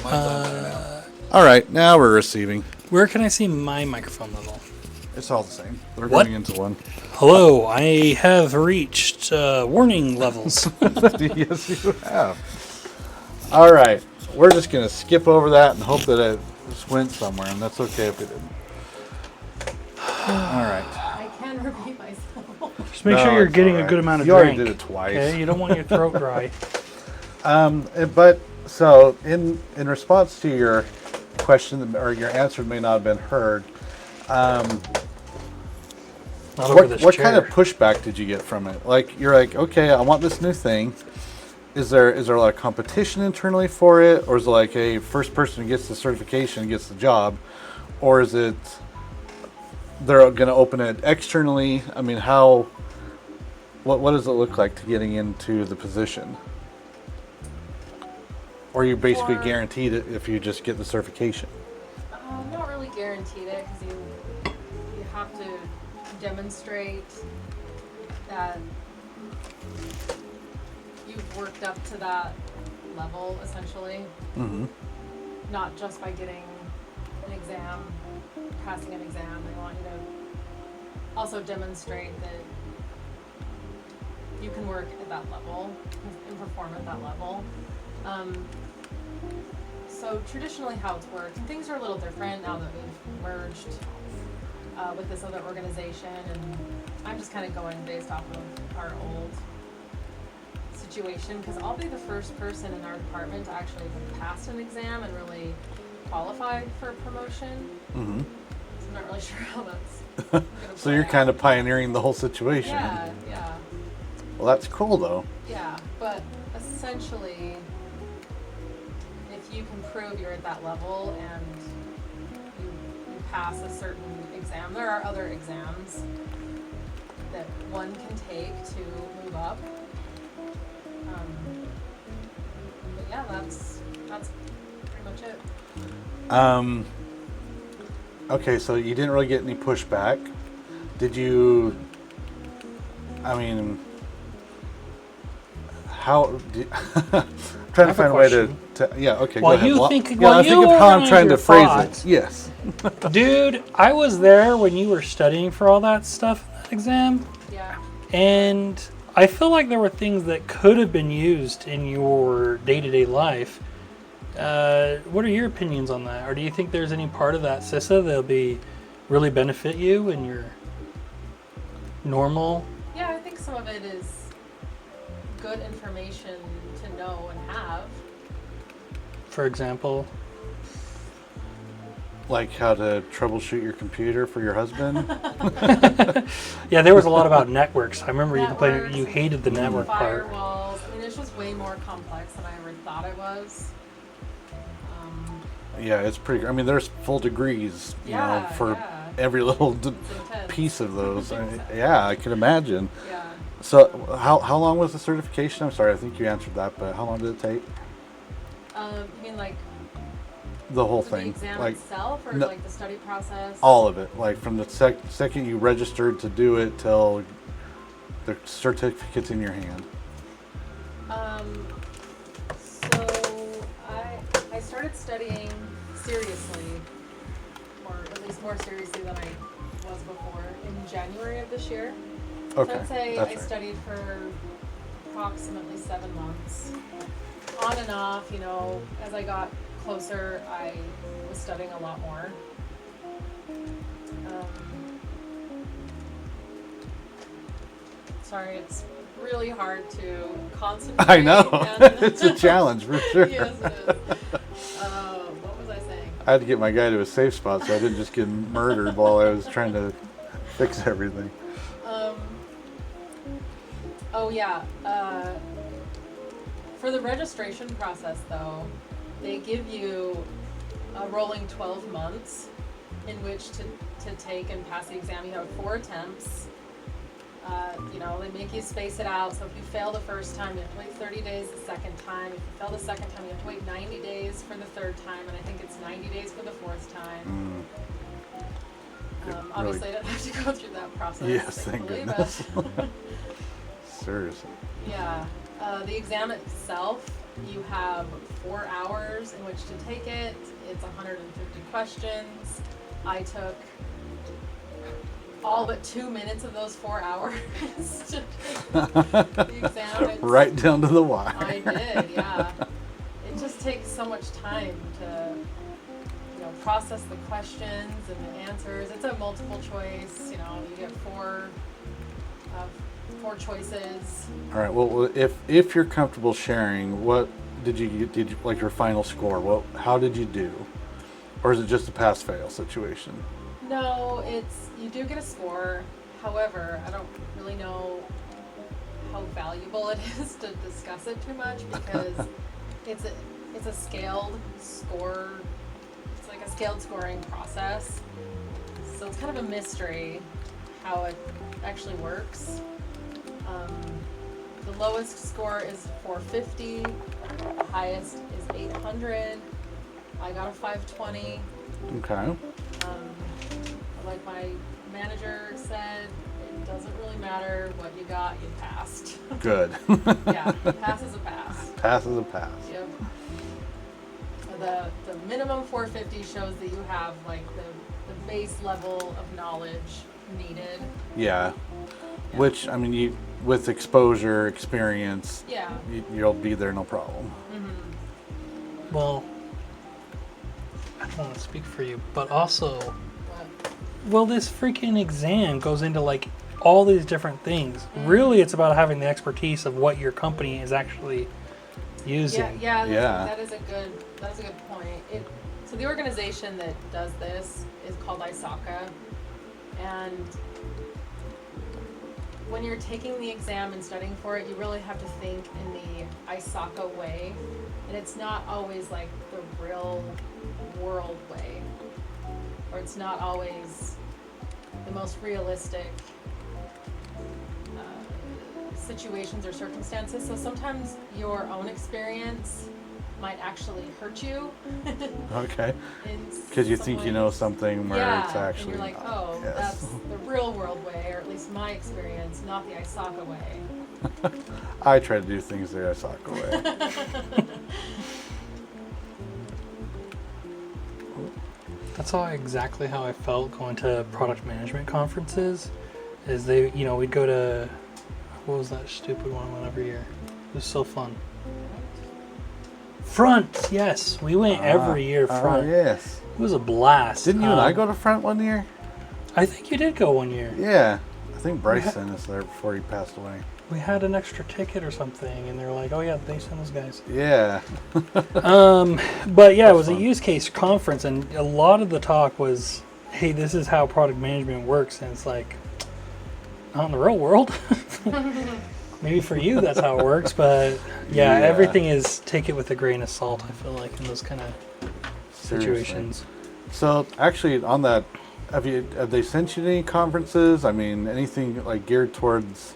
All right, now we're receiving. Where can I see my microphone level? It's all the same. We're What? going into one. Hello, I have reached warning levels. Yes, you have. All right, we're just going to skip over that and hope that it just went somewhere, and that's okay if it didn't. All right. I can repeat myself. Just make sure No, you're it's getting all a right. good amount of You drink. already did it twice. Okay, you don't want your throat dry. But so in response to your question, or your answer may not have been heard, Not over this what chair. kind of pushback did you get from it? Like, you're like, okay, I want this new thing. Is there a lot of competition internally for it, or is it like, hey, first person who gets the certification gets the job, or is it they're going to open it externally? I mean, what does it look like to getting into the position? Or you basically For- guaranteed it if you just get the certification? Not really guaranteed it because you have to demonstrate that you've worked up to that level essentially. Mm-hmm. Not just by getting an exam, passing an exam. They want you to also demonstrate that you can work at that level and perform at that level. So traditionally how it's worked, and things are a little different now that we've merged with this other organization, and I'm just kind of going based off of our old situation, because I'll be the first person in our department to actually pass an exam and really qualify for promotion. Mm-hmm. So I'm not really sure how that's gonna So play you're out. kind of pioneering the whole situation. Yeah. Well, that's cool, though. Yeah, but essentially, if you can prove you're at that level and you pass a certain exam, there are other exams that one can take to move up. But yeah, that's pretty much it. Okay, so you didn't really get any pushback. Did you? I mean, how? I'm trying to find a way to. Yeah. Okay. While go ahead. you Well, think- yeah, while I you think of how I'm organize trying to your phrase thoughts. it. Yes. Dude, I was there when you were studying for all that stuff in that exam, Yeah. and I feel like there were things that could have been used in your day-to-day life. What are your opinions on that? Or do you think there's any part of that CISA that'll be really benefit you in your normal? Yeah, I think some of it is good information to know and have. For example, Like how to troubleshoot your computer for your husband. yeah, there was a lot about networks. I remember you complaining Networks, you hated the network part. Firewalls. I mean, it's just way more complex than I ever thought it was. Yeah, it's pretty. I mean, there's full degrees, you know, Yeah, for yeah. every little It's intense. piece of those. Yeah, I can imagine. Yeah. So, how long was the certification? I'm sorry, I think you answered that, but how long did it take? You mean like The whole for the thing, exam like itself, or no- like the study process? all of it, like from the second you registered to do it till the certificate's in your hand. So I started studying seriously, or at least more seriously than I was before, in January of this year. Okay, So I'd say that's I right. studied for approximately 7 months. On and off, you know, as I got closer, I was studying a lot more. Sorry, it's really hard to concentrate. I know and- it's a challenge for sure. Yes, it is. What was I saying? I had to get my guy to a safe spot so I didn't just get murdered while I was trying to fix everything. Oh yeah. For the registration process, though, they give you a rolling 12 months in which to take and pass the exam. You have 4 attempts. You know, they make you space it out. So if you fail the first time, you have to wait 30 days the second time. If you fail the second time, you have to wait 90 days for the third time, and I think it's 90 days for the fourth time. Obviously, I didn't have to go through that process. Yes, thank thankfully, goodness. but Seriously. yeah, the exam itself You have 4 hours in which to take it. It's 150 questions. I took all but 2 minutes of those 4 hours to take the exam. Right down to the wire. I did, yeah. It just takes so much time to, process the questions and the answers. It's a multiple choice. You get four choices. All right. Well, if you're comfortable sharing, what did you like your final score? How did you do, or is it just a pass-fail situation? No, you do get a score. However, I don't really know how valuable it is to discuss it too much because it's a scaled score. It's like a scaled scoring process. So it's kind of a mystery how it actually works. The lowest score is 450. The highest is 800. I got a 520. Okay. Like my manager said, it doesn't really matter what you got, you passed. Good. Yeah, pass is a pass. Pass is a pass. Yep. The minimum 450 shows that you have like the base level of knowledge needed. Yeah. Which, I mean, with exposure, experience, yeah, you'll be there no problem. Mm-hmm. Well, I don't want to speak for you, but also, But, well, this freaking exam goes into like all these different things. Really, it's about having the expertise of what your company is actually using. yeah, Yeah. that's a good point. So the organization that does this is called ISACA, and when you're taking the exam and studying for it, you really have to think in the ISACA way, and it's not always like the real world way, or it's not always the most realistic situations or circumstances. So sometimes your own experience might actually hurt you. Okay. Because you think you know something where it's actually and you're like, not. oh, Yes. that's the real world way, or at least my experience, not the ISACA way. I try to do things the Osaka way. That's exactly how I felt going to product management conferences. Is we'd go to, what was that stupid one I went every year? It was so fun. Front, yes, we went every year. Front, yes. it was a blast. Didn't you and I go to Front one year? I think you did go one year. Yeah. I think Bryce sent us there before he passed away. We had an extra ticket or something, and they're like, "Oh yeah, they sent us guys." Yeah. But yeah, it was fun. a use case conference, and a lot of the talk was, "Hey, this is how product management works," and it's like, not in the real world. Maybe for you that's how it works, but yeah, everything is take it with a grain of salt. I feel like in those kind of situations. So actually, on that, have they sent you to any conferences? I mean, anything like geared towards?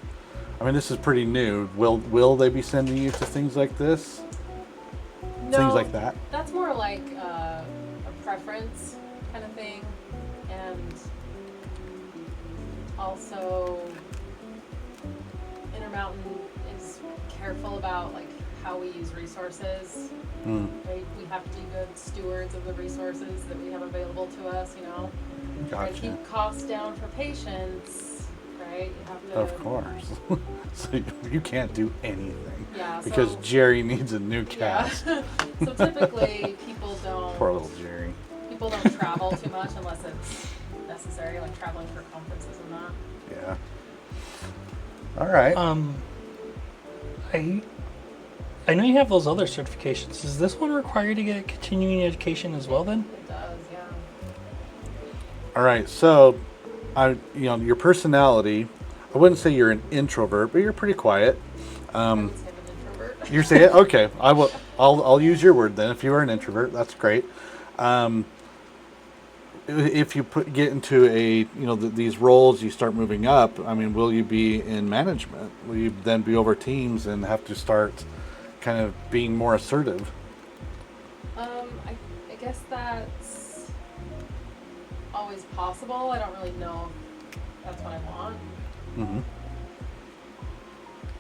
I mean, this is pretty new. Will they be sending you to things like this? No, Things like that? That's more like a preference kind of thing, and also Intermountain is careful about like how we use resources. Right? We have to be good stewards of the resources that we have available to us. Try to Gotcha. keep costs down for patients. Right? You have to. Of course. So you can't do anything. Yeah. Because so, Jerry needs a new cast. Yeah. So typically people don't. Poor little Jerry. People don't travel too much unless it's necessary, like traveling for conferences and that. Yeah. All right. I know you have those other certifications. Does this one require you to get continuing education as well then? It does, yeah. All right. So, your personality. I wouldn't say you're an introvert, but you're pretty quiet. I would say I'm an introvert. You say it? Okay. I will. I'll use your word then. If you are an introvert, that's great. If you get into these roles, you start moving up. I mean, will you be in management? Will you then be over teams and have to start kind of being more assertive? I guess that's always possible. I don't really know if that's what I want, Mm-hmm.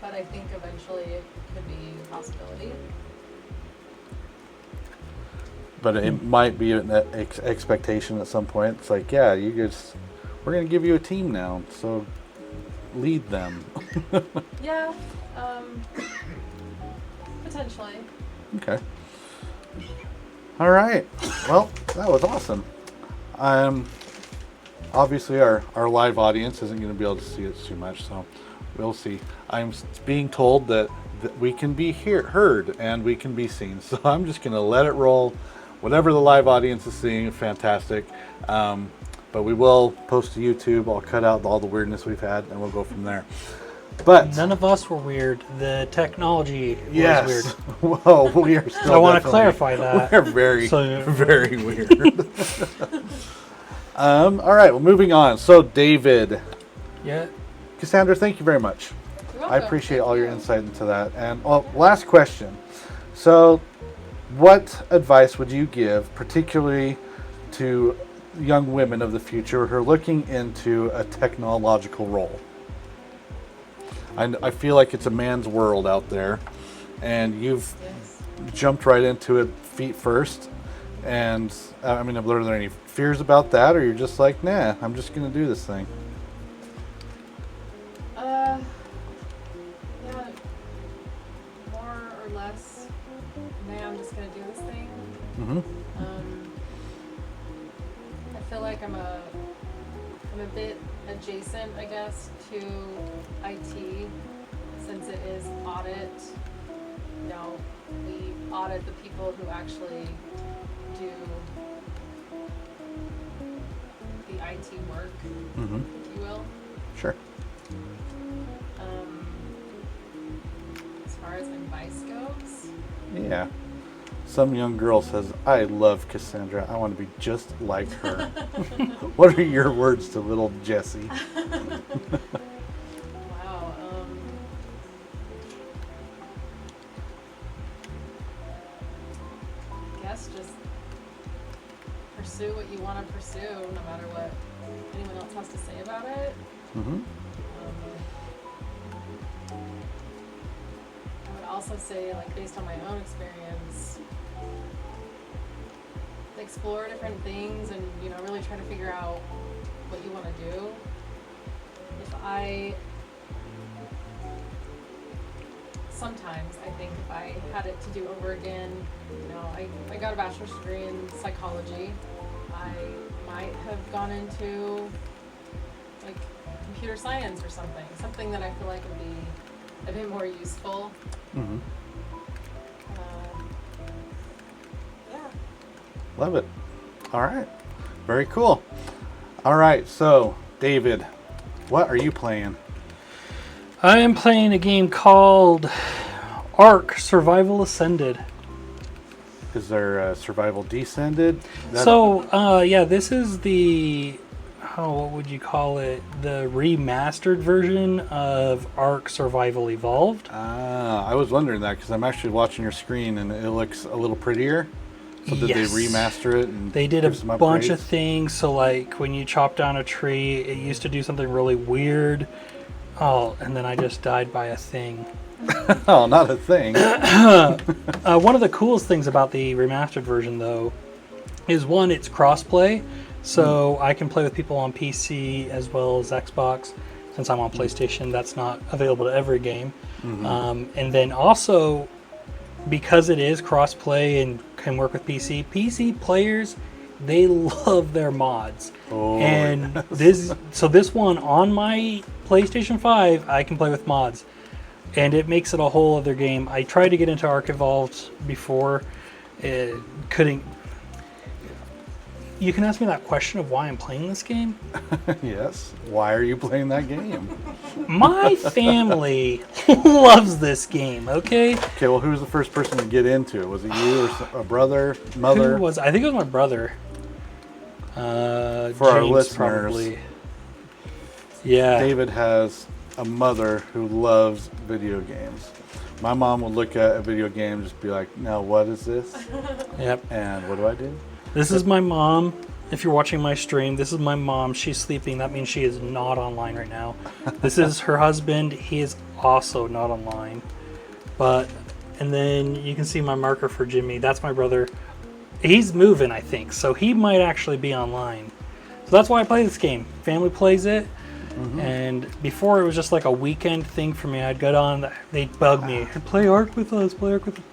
but I think eventually it could be a possibility. But it might be an expectation at some point. It's like, yeah, we're going to give you a team now, so lead them. Yeah, potentially. Okay. All right. Well, that was awesome. Obviously, our live audience isn't going to be able to see it too much, so we'll see. I'm being told that we can be heard and we can be seen, so I'm just going to let it roll. Whatever the live audience is seeing, fantastic. But we will post to YouTube. I'll cut out all the weirdness we've had, and we'll go from there. But None of us were weird. The technology was yes, weird. whoa, we are still. So I want to definitely- clarify that. We're very, So- very weird. All right, well, moving on. So, David, Yeah. Cassandra, thank you very much. You're I welcome. appreciate Thank all your you. insight into that. And last question. So, what advice would you give, particularly to young women of the future who are looking into a technological role? I feel like it's a man's world out there, and you've Yes. jumped right into it feet first. And I mean, are there any fears about that, or you're just like, nah, I'm just gonna do this thing? Yeah, more or less. Nah, I'm just gonna do this thing. Mm-hmm. I feel like I'm a bit adjacent, I guess, to IT, since it is audit. You know, we audit the people who actually do the IT work, Mm-hmm. if you will. Sure. As far as advice goes, Yeah. Some young girl says, I love Cassandra. I want to be just like her. What are your words to little Jessie? wow. I guess just pursue what you want to pursue, no matter what anyone else has to say about it. Mm-hmm. I would also say, like, based on my own experience, explore different things and, you know, really try to figure out what you want to do. Sometimes I think if I had it to do over again, you know, I got a bachelor's degree in psychology. I might have gone into, like, computer science or something that I feel like would be a bit more useful. Mm-hmm. Yeah. Love it. All right. Very cool. All right. So, David, what are you playing? I am playing a game called Ark Survival Ascended. Is there Survival Descended? Yeah, this is the, what would you call it? The remastered version of Ark Survival Evolved. I was wondering that because I'm actually watching your screen and it looks a little prettier. So did Yes. they remaster it? And They did a give some bunch of upgrades? things. So, like, when you chop down a tree, it used to do something really weird. Oh, and then I just died by a thing. Oh, not a thing. One of the coolest things about the remastered version, though, is one, it's crossplay. So I can play with people on PC as well as Xbox. Since I'm on PlayStation, that's not available to every game. And then also, because it is crossplay and can work with PC players, they love their mods. Oh, And this one on my PlayStation 5, I can play with mods. And it makes it a whole other game. I tried to get into Ark Evolved before. It couldn't. You can ask me that question of why I'm playing this game. Yes. Why are you playing that game? My family loves this game, okay? Okay, well, who was the first person to get into it? Was it you or a brother, mother? I think it was my brother. For James, our listeners, probably. Yeah. David has a mother who loves video games. My mom would look at a video game and just be like, now what is this? Yep. And what do I do? This is my mom. If you're watching my stream, this is my mom. She's sleeping. That means she is not online right now. This is her husband. He is also not online. And then you can see my marker for Jimmy. That's my brother. he's moving, I think, so he might actually be online. So that's why I play this game. Family plays it, and before it was just like a weekend thing for me. I'd go on, they'd bug me, play Ark with us, play Ark with us.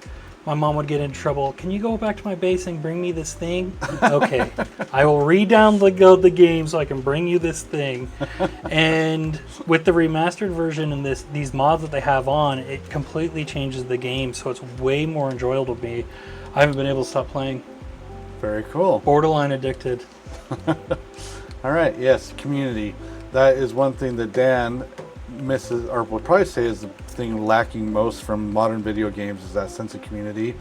My mom would get in trouble. Can you go back to my base and bring me this thing? Okay, I will re-download the game so I can bring you this thing. And with the remastered version and these mods that they have on, it completely changes the game, so it's way more enjoyable to me. I haven't been able to stop playing. Very cool. Borderline addicted. All right, yes, community. That is one thing that Dan misses, or would probably say is the thing lacking most from modern video games, is that sense of community.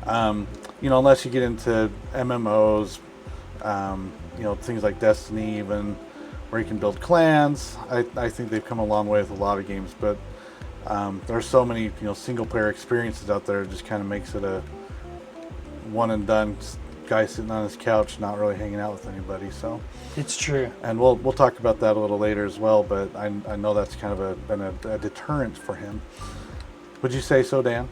Unless you get into MMOs, things like Destiny, even where you can build clans. I think they've come a long way with a lot of games, but there are so many single player experiences out there. It just kind of makes it a one and done guy sitting on his couch, not really hanging out with anybody. So it's true, and we'll talk about that a little later as well. But I know that's kind of been a deterrent for him. Would you say so, Dan?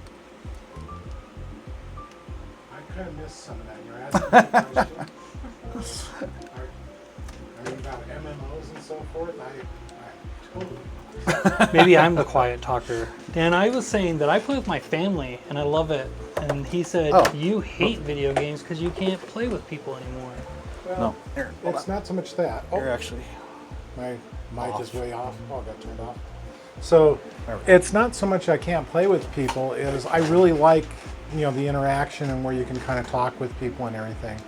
I kind of missed some of that. You're asking me a question. About MMOs and so forth. I totally. Maybe I'm the quiet talker. Dan, I was saying that I play with my family and I love it. And he said, you hate video games because you can't play with people anymore. Well, No, Aaron, hold it's on. not so much that. You're actually My mic off. is way off. Oh, it got turned off. So There we go. it's not so much I can't play with people, is I really like the interaction and where you can kind of talk with people and everything.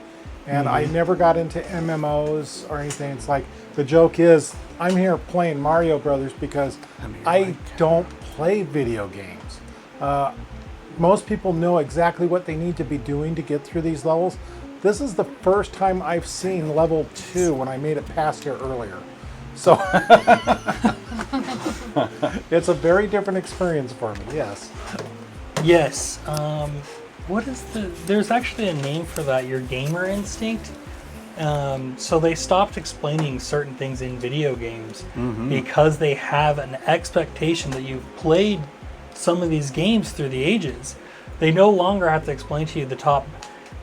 And I never got into MMOs or anything. It's like the joke is I'm here playing Mario Brothers because I don't play video games. Most people know exactly what they need to be doing to get through these levels. This is the first time I've seen level 2 when I made it past here earlier. So it's a very different experience for me, yes. Yes. What is there's actually a name for that, your gamer instinct. So they stopped explaining certain things in video games because they have an expectation that you've played some of these games through the ages. They no longer have to explain to you the top,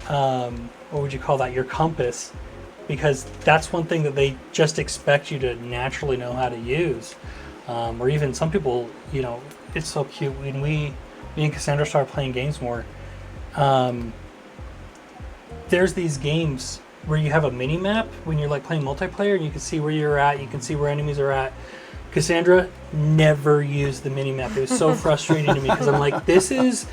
what would you call that, your compass, because that's one thing that they just expect you to naturally know how to use. Or even some people, it's so cute when me and Cassandra started playing games more. There's these games where you have a mini map when you're like playing multiplayer and you can see where you're at, you can see where enemies are at. Cassandra never used the mini map. It was so frustrating to me because I'm like, this is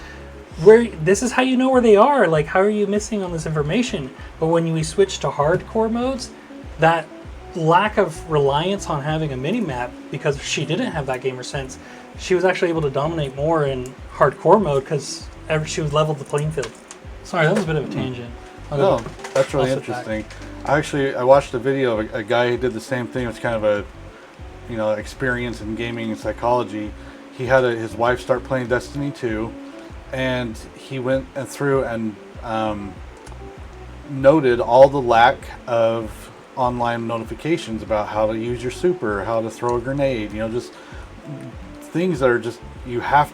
how you know where they are. Like, how are you missing on this information? But when we switch to hardcore modes, that lack of reliance on having a mini map, because she didn't have that gamer sense, she was actually able to dominate more in hardcore mode because she was leveled the playing field. Sorry, that was a bit of a tangent. No, that's really I'll sit back. interesting. I watched a video of a guy who did the same thing. It was kind of a experience in gaming and psychology. He had his wife start playing Destiny 2, and he went through and noted all the lack of online notifications about how to use your super, how to throw a grenade, just things that are just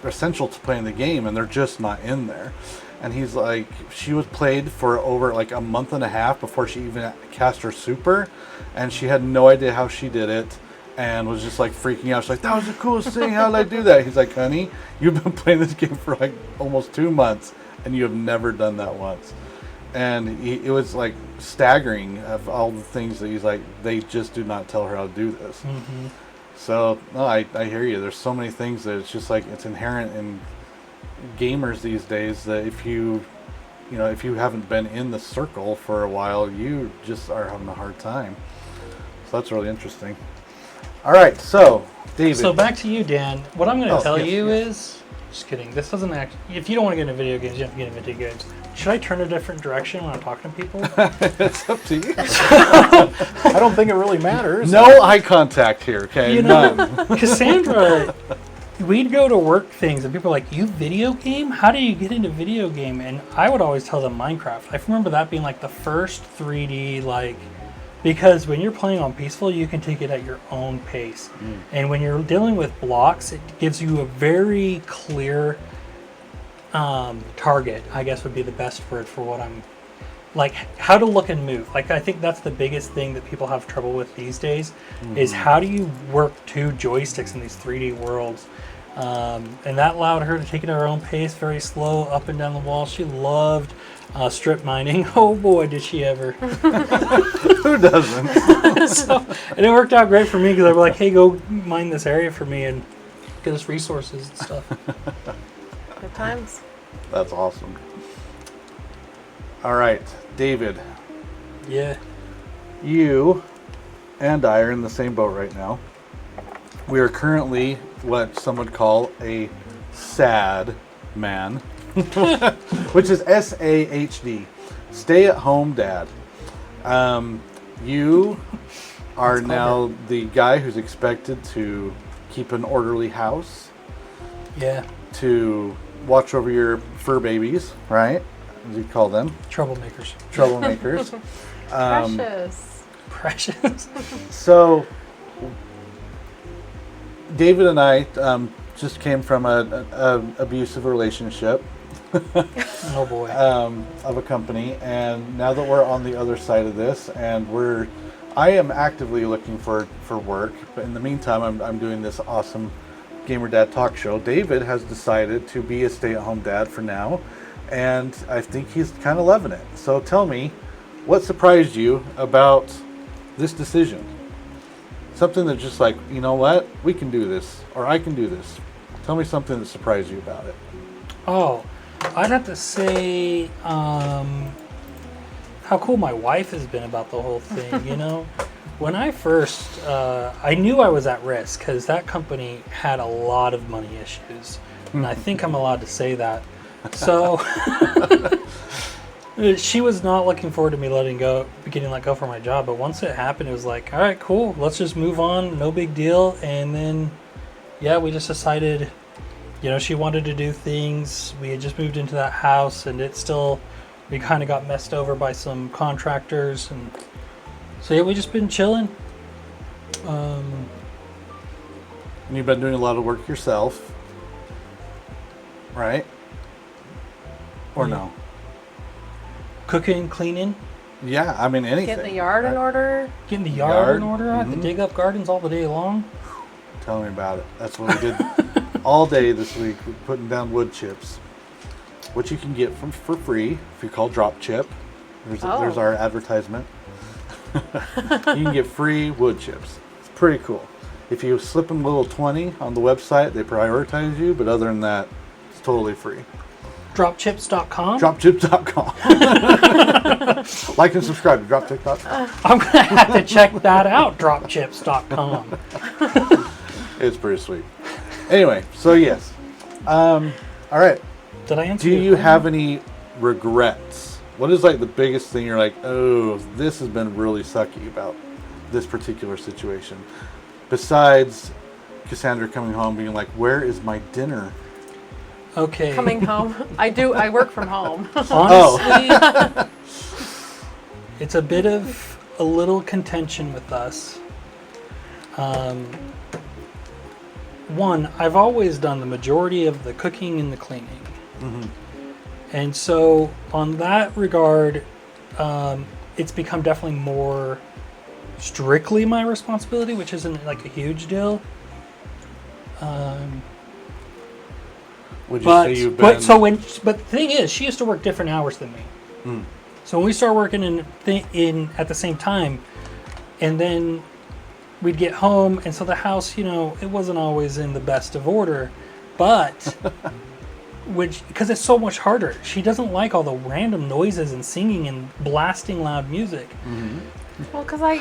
essential to playing the game, and they're just not in there. And he's like, she was played for over like a month and a half before she even cast her super, and she had no idea how she did it, and was just like freaking out. She's like, that was the coolest thing, how did I do that? He's like, honey, you've been playing this game for like almost 2 months and you have never done that once. And it was like staggering of all the things that he's like, they just do not tell her how to do this. So no, I hear you. There's so many things that it's just like, it's inherent in gamers these days that if you haven't been in the circle for a while, you just are having a hard time. So that's really interesting. All right, so David. So back to you, Dan. What I'm going to tell yes, you yes. is, just kidding. This doesn't act. If you don't want to get into video games, you have to get into video games. Should I turn a different direction when I'm talking to people? It's up to you. I don't think it really matters. No eye contact here, okay? None. Cassandra, we'd go to work things and people are like, you video game? How do you get into video game? And I would always tell them Minecraft. I remember that being like the first 3D, because when you're playing on peaceful, you can take it at your own pace. And when you're dealing with blocks, it gives you a very clear target, I guess would be the best word for what I'm like how to look and move. Like I think that's the biggest thing that people have trouble with these days is how do you work two joysticks in these 3D worlds. And that allowed her to take it at her own pace, very slow, up and down the wall. She loved strip mining. Oh boy, did she ever. Who doesn't? And it worked out great for me because I was like, hey, go mine this area for me and get us resources and stuff. Good times. That's awesome. All right, David, Yeah. you and I are in the same boat right now. We are currently what some would call a sad man, which is SAHD, stay-at-home dad. You are now the guy who's expected to keep an orderly house, Yeah. to watch over your fur babies, right? As you call them, Troublemakers. troublemakers. Precious. Precious. So, David and I just came from a abusive relationship Oh boy. of a company, and now that we're on the other side of this, and I am actively looking for work, but in the meantime, I'm doing this awesome GamerDad talk show. David has decided to be a stay-at-home dad for now, and I think he's kind of loving it. So tell me, what surprised you about this decision? Something that's just like, you know what, we can do this, or I can do this. Tell me something that surprised you about it. Oh, I'd have to say how cool my wife has been about the whole thing, you know? When I first, I knew I was at risk because that company had a lot of money issues. And I think I'm allowed to say that. So she was not looking forward to me getting let go for my job. But once it happened, it was like, all right, cool. Let's just move on. No big deal. And then, yeah, we just decided, you know, she wanted to do things. We had just moved into that house and we kind of got messed over by some contractors. And so, yeah, we just been chilling. And you've been doing a lot of work yourself, right? Or Yeah. no? Cooking, cleaning, Yeah, I mean anything. Getting the yard in order. getting the yard in Yard, order. I have to dig up gardens all the day long. Tell me about it. That's what we did all day this week. We're putting down wood chips, which you can get for free if you call Drop Chip. There's our advertisement. You can get free wood chips. It's pretty cool. If you slip them a little 20 on the website, they prioritize you, but other than that, it's totally free. Dropchips.com. Dropchips.com. Like and subscribe to dropchips.com. I'm going to have to check that out. Dropchips.com. It's pretty sweet. Anyway, so yes. All right. Did I answer Do your you have any regrets? What is like the biggest thing you're like, oh, this has been really sucky about this particular situation? Besides Cassandra coming home being like, where is my dinner? Okay. Coming home. I work from home. Honestly, it's a bit of a little contention with us. One, I've always done the majority of the cooking and the cleaning. Mm-hmm. And so on that regard, it's become definitely more strictly my responsibility, which isn't like a huge deal. Would you say you've been... But the thing is, she used to work different hours than me. Mm. So when we started working in at the same time, and then we'd get home, and so the house, you know, it wasn't always in the best of order, but because it's so much harder. She doesn't like all the random noises and singing and blasting loud music. Mm-hmm. Well, because I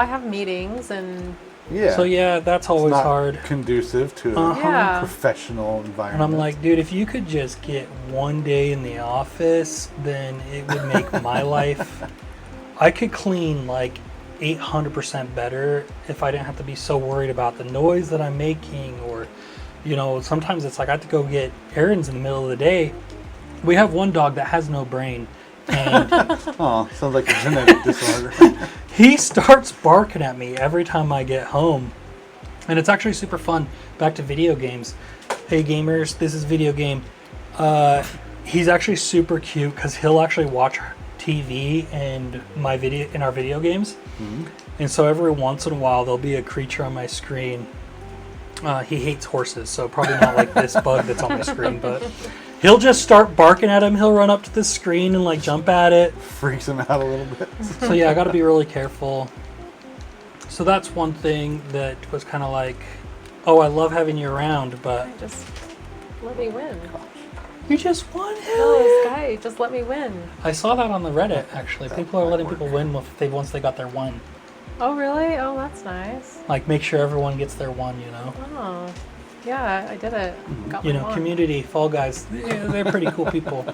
have meetings and Yeah. So yeah, that's It's always not hard. conducive to Uh-huh. a Yeah. professional And environment. I'm like, dude, if you could just get one day in the office, then it would make my life. I could clean like 800% better if I didn't have to be so worried about the noise that I'm making, or, you know, sometimes it's like I have to go get errands in the middle of the day. We have one dog that has no brain, and Oh, sounds like a genetic disorder. he starts barking at me every time I get home. And it's actually super fun. Back to video games. Hey gamers, this is video game. He's actually super cute because he'll actually watch TV and our video games. And so every once in a while there'll be a creature on my screen. He hates horses, so probably not like this bug that's on my screen, but he'll just start barking at him. He'll run up to the screen and like jump at it. Freaks him out a little bit. So yeah, I got to be really careful. So that's one thing that was kind of like, oh, I love having you around, but Just let me win. you just won. No, Hell this yeah. guy, just let me win. I saw that on the Reddit actually. People are letting people win once they got their one. Oh, really? Oh, that's nice. Like make sure everyone gets their one, you know. Oh, yeah, I did it. Got You my know, one. community Fall Guys. Yeah, they're pretty cool people.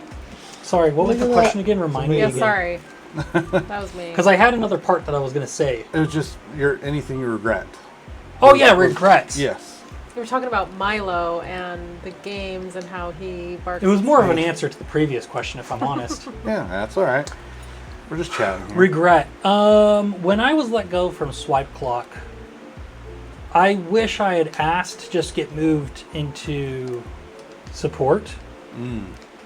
Sorry, what was Look the at question that. again? Remind me Yeah, again. sorry. That was me. Because I had another part that I was gonna say. It was just anything you regret. Oh yeah, regrets. Yes. You were talking about Milo and the games and how he barks. It was at more of an stuff. answer to the previous question, if I'm honest. Yeah, that's all right. We're just chatting here. Regret. When I was let go from Swipe Clock, I wish I had asked to just get moved into support.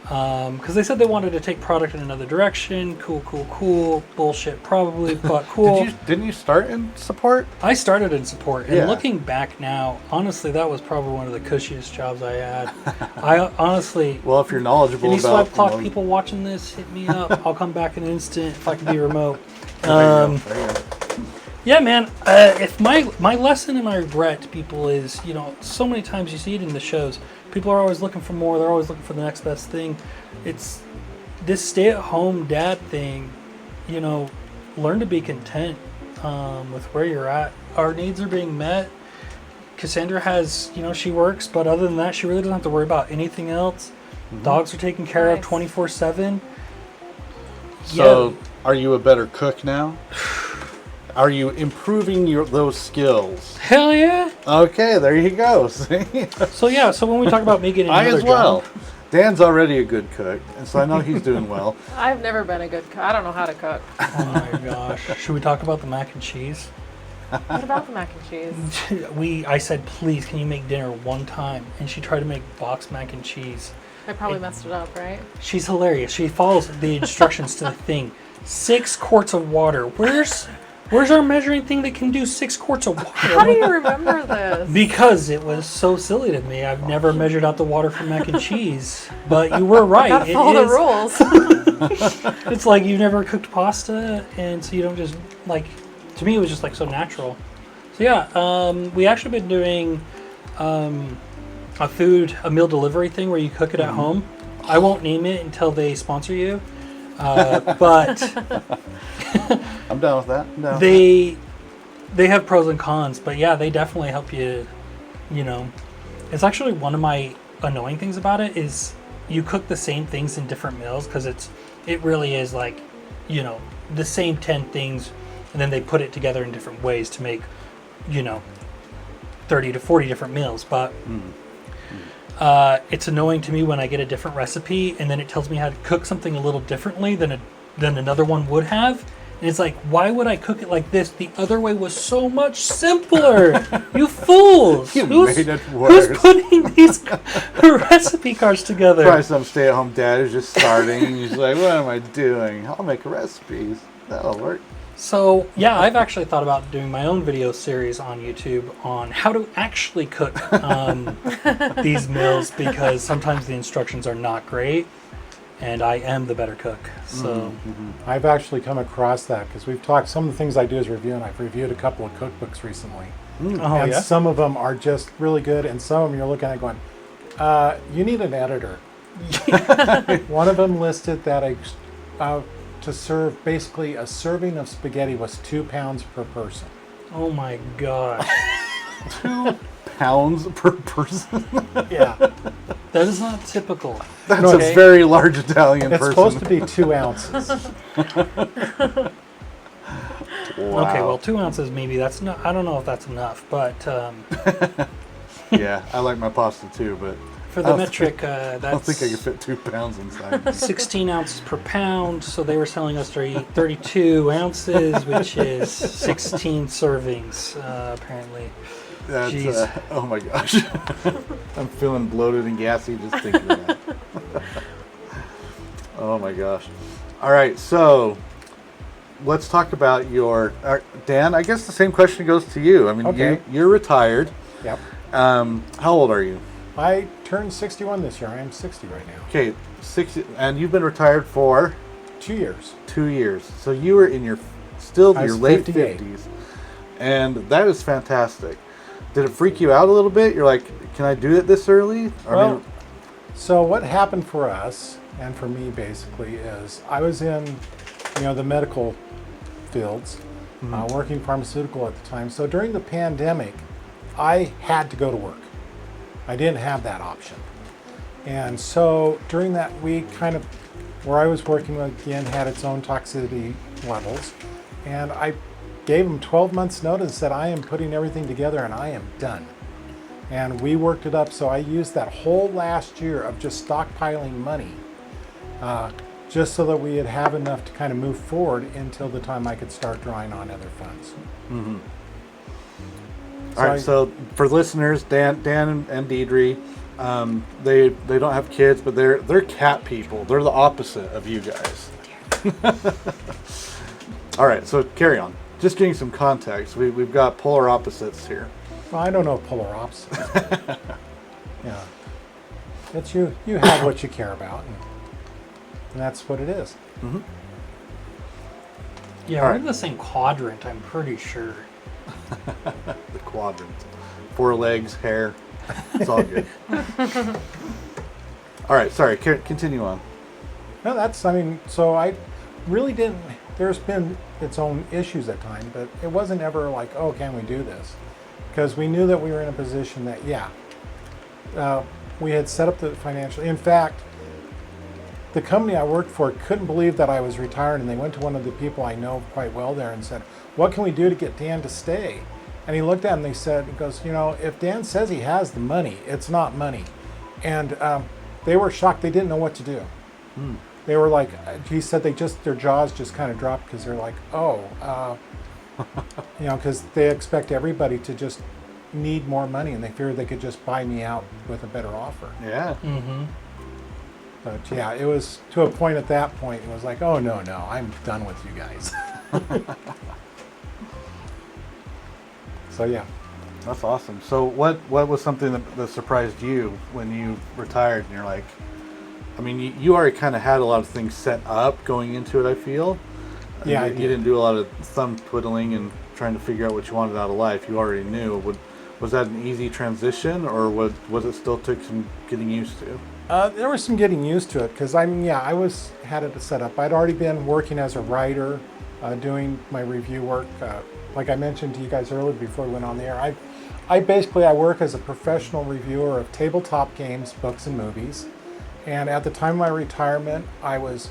Because they said they wanted to take product in another direction. Cool. Bullshit, probably, but cool. Didn't you start in support? I started in support, and Yeah. looking back now, honestly, that was probably one of the cushiest jobs I had. I honestly, Well, if you're knowledgeable any about Swipe Clock you know, people watching this, hit me up. I'll come back in an instant if I can be remote. there you go. Yeah, man. If my lesson and my regret, people, is, you know, so many times you see it in the shows. People are always looking for more. They're always looking for the next best thing. It's this stay-at-home dad thing. You know, learn to be content with where you're at. Our needs are being met. Cassandra has, you know, she works, but other than that, she really doesn't have to worry about anything else. Dogs are taken care of Nice. 24/7. So, are you a better cook now? Are you improving those skills? Hell yeah. Okay, there you go. See? So yeah, so when we talk about making I another as well. job, Dan's already a good cook, and so I know he's doing well. I've never been a good cook. I don't know how to cook. oh my gosh, should we talk about the mac and cheese? What about the mac and cheese? I said, please, can you make dinner one time? And she tried to make boxed mac and cheese. I probably messed it up, right? She's hilarious. She follows the instructions to the thing. 6 quarts of water. Where's our measuring thing that can do 6 quarts of water? How do you remember this? Because it was so silly to me. I've never measured out the water for mac and cheese. But you were right. Gotta It follow the is- rules. It's like you've never cooked pasta, and so you don't just like. To me, it was just like so natural. So yeah, we actually been doing a meal delivery thing where you cook it at home. I won't name it until they sponsor you, but I'm down with that. I'm down with they have pros and cons. But yeah, they definitely help you. You know, it's actually one of my annoying things about it is you cook the same things in different meals because it really is like, you know, the same 10 things, and then they put it together in different ways to make, you know, 30 to 40 different meals. But it's annoying to me when I get a different recipe and then it tells me how to cook something a little differently than another one would have. And it's like, why would I cook it like this? The other way was so much simpler. You fools! You who's, made it who's worse. putting these recipe cards together? Probably some stay-at-home dad who's just starting, and he's like, "What am I doing? I'll make recipes. That'll work." So yeah, I've actually thought about doing my own video series on YouTube on how to actually cook these meals, because sometimes the instructions are not great, and I am the better cook. So I've actually come across that because we've talked. Some of the things I do is review, and I've reviewed a couple of cookbooks recently. oh And yeah, some of them are just really good, and some of them you're looking at going, you need an editor. One of them listed that to serve basically a serving of spaghetti was 2 pounds per person. oh my gosh, 2 pounds per person. Yeah, that is not typical. That's Okay. a very large Italian it's person. supposed to be 2 ounces. Wow. Okay, well, 2 ounces maybe that's not. I don't know if that's enough, but Yeah, I like my pasta too, but for I the don't metric, I don't that's think I could fit 2 pounds inside. 16 ounces per pound. So they were telling us to eat 32 ounces, which is 16 servings, apparently. That's, Jeez. oh my gosh. I'm feeling bloated and gassy just thinking of that. Oh my gosh. All right, so let's talk about your Dan. I guess the same question goes to you. I mean, Okay. you're retired. Yep. How old are you? I turned 61 this year. I am 60 right now. Okay, 60, and you've been retired for 2 years. 2 years. So you were in your still I your was late 58. 50s, and that is fantastic. Did it freak you out a little bit? You're like, can I do it this early? Well, so what happened for us and for me basically is I was in, the medical fields, working pharmaceutical at the time. So during the pandemic, I had to go to work. I didn't have that option. And so during that week, kind of where I was working again had its own toxicity levels. And I gave them 12 months notice that I am putting everything together and I am done. And we worked it up. So I used that whole last year of just stockpiling money, just so that we would have enough to kind of move forward until the time I could start drawing on other funds. Mm-hmm. All right, so for listeners, Dan and Deidre, they don't have kids, but they're cat people. They're the opposite of you guys. All right, so carry on. Just getting some context. We've got polar opposites here. Well, I don't know polar opposites. Yeah, it's you have what you care about, and that's what it is. Mm-hmm. Yeah, All we're right. in the same quadrant, I'm pretty sure. The quadrant. 4 legs, hair. It's all good. All right, sorry. Continue on. No, so I really didn't. There's been its own issues at times, but it wasn't ever like, oh, can we do this? Because we knew that we were in a position that, we had set up the financial. In fact, the company I worked for couldn't believe that I was retired, and they went to one of the people I know quite well there and said, what can we do to get Dan to stay? And he looked at him and he goes, if Dan says he has the money, it's not money. And they were shocked. They didn't know what to do. They were like, he said their jaws just kind of dropped because they're like, because they expect everybody to just need more money and they figured they could just buy me out with a better offer. Yeah. Mm-hmm. But yeah, it was to a point at that point, it was like, oh, no, I'm done with you guys. So yeah. That's awesome. So what was something that surprised you when you retired and you're like, I mean, you already kind of had a lot of things set up going into it, I feel. Yeah, You didn't do a lot of thumb twiddling and trying to figure out what you wanted out of life. You already knew. Was that an easy transition, or was it still took some getting used to? There was some getting used to it because I had it set up. I'd already been working as a writer, doing my review work. Like I mentioned to you guys earlier before we went on the air, I work as a professional reviewer of tabletop games, books, and movies. And at the time of my retirement, I was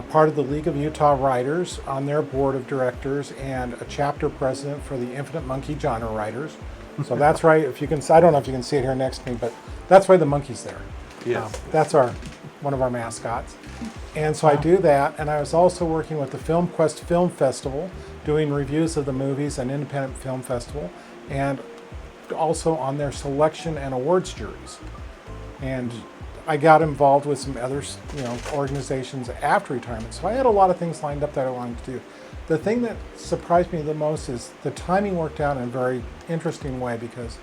part of the League of Utah Writers on their board of directors and a chapter president for the Infinite Monkey Genre Writers. So that's right. If you can, I don't know if you can see it here next to me, but that's why the monkey's there. Yes. That's one of our mascots. And so I do that, and I was also working with the Film Quest Film Festival, doing reviews of the movies and Independent Film Festival, and also on their selection and awards juries. And I got involved with some other, organizations after retirement. So I had a lot of things lined up that I wanted to do. The thing that surprised me the most is the timing worked out in a very interesting way because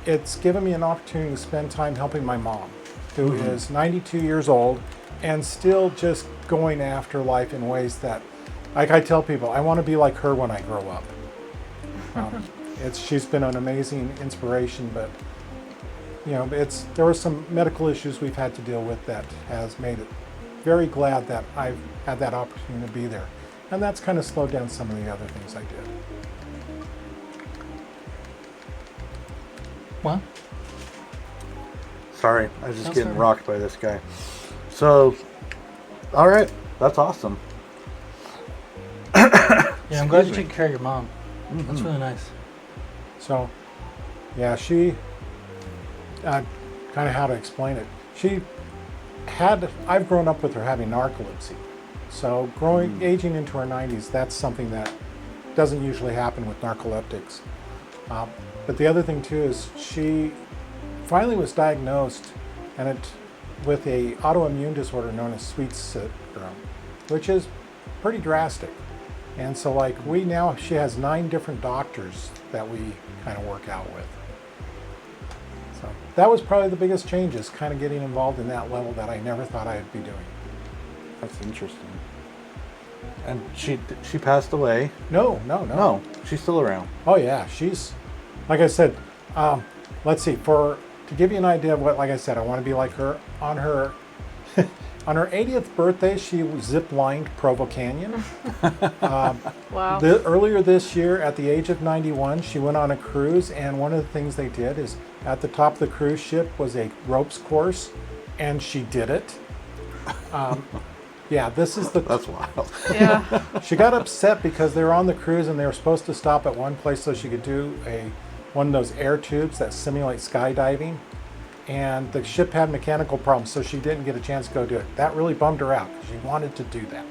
it's given me an opportunity to spend time helping my mom, who is 92 years old and still just going after life in ways that, like I tell people, I want to be like her when I grow up. She's been an amazing inspiration, but there were some medical issues we've had to deal with that has made it very glad that I've had that opportunity to be there. And that's kind of slowed down some of the other things I did. Well, Sorry, I was just That's getting all right. rocked by this guy. So, all right, that's awesome. yeah, I'm glad you Excuse me. took care of your mom. That's really nice. So, yeah, she, kind of how to explain it. I've grown up with her having narcolepsy. So aging into her 90s, that's something that doesn't usually happen with narcoleptics. But the other thing too is she finally was diagnosed with a autoimmune disorder known as room, which is pretty drastic. And so like she has 9 different doctors that we kind of work out with. So that was probably the biggest change, is kind of getting involved in that level that I never thought I'd be doing. That's interesting. And she passed away. No. She's still around. Oh yeah, she's, like I said, let's see, to give you an idea of what, like I said, I want to be like her. On her on her 80th birthday, she zip-lined Provo Canyon. Wow. Earlier this year, at the age of 91, she went on a cruise, and one of the things they did is at the top of the cruise ship was a ropes course, and she did it. Yeah, this is That's wild. Yeah. She got upset because they were on the cruise and they were supposed to stop at one place so she could do one of those air tubes that simulate skydiving. And the ship had mechanical problems, so she didn't get a chance to go do it. That really bummed her out because she wanted to do that.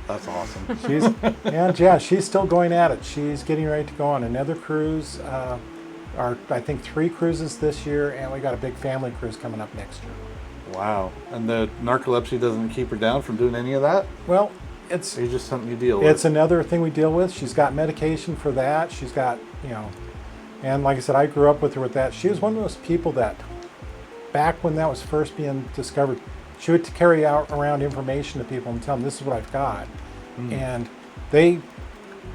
That's awesome. She's still going at it. She's getting ready to go on another cruise. I think 3 cruises this year, and we got a big family cruise coming up next year. Wow. And the narcolepsy doesn't keep her down from doing any of that? Well, it's just something you deal with. It's another thing we deal with. She's got medication for that. She's got, and like I said, I grew up with her with that. She was one of those people that, back when that was first being discovered, she would carry out around information to people and tell them, this is what I've got. And they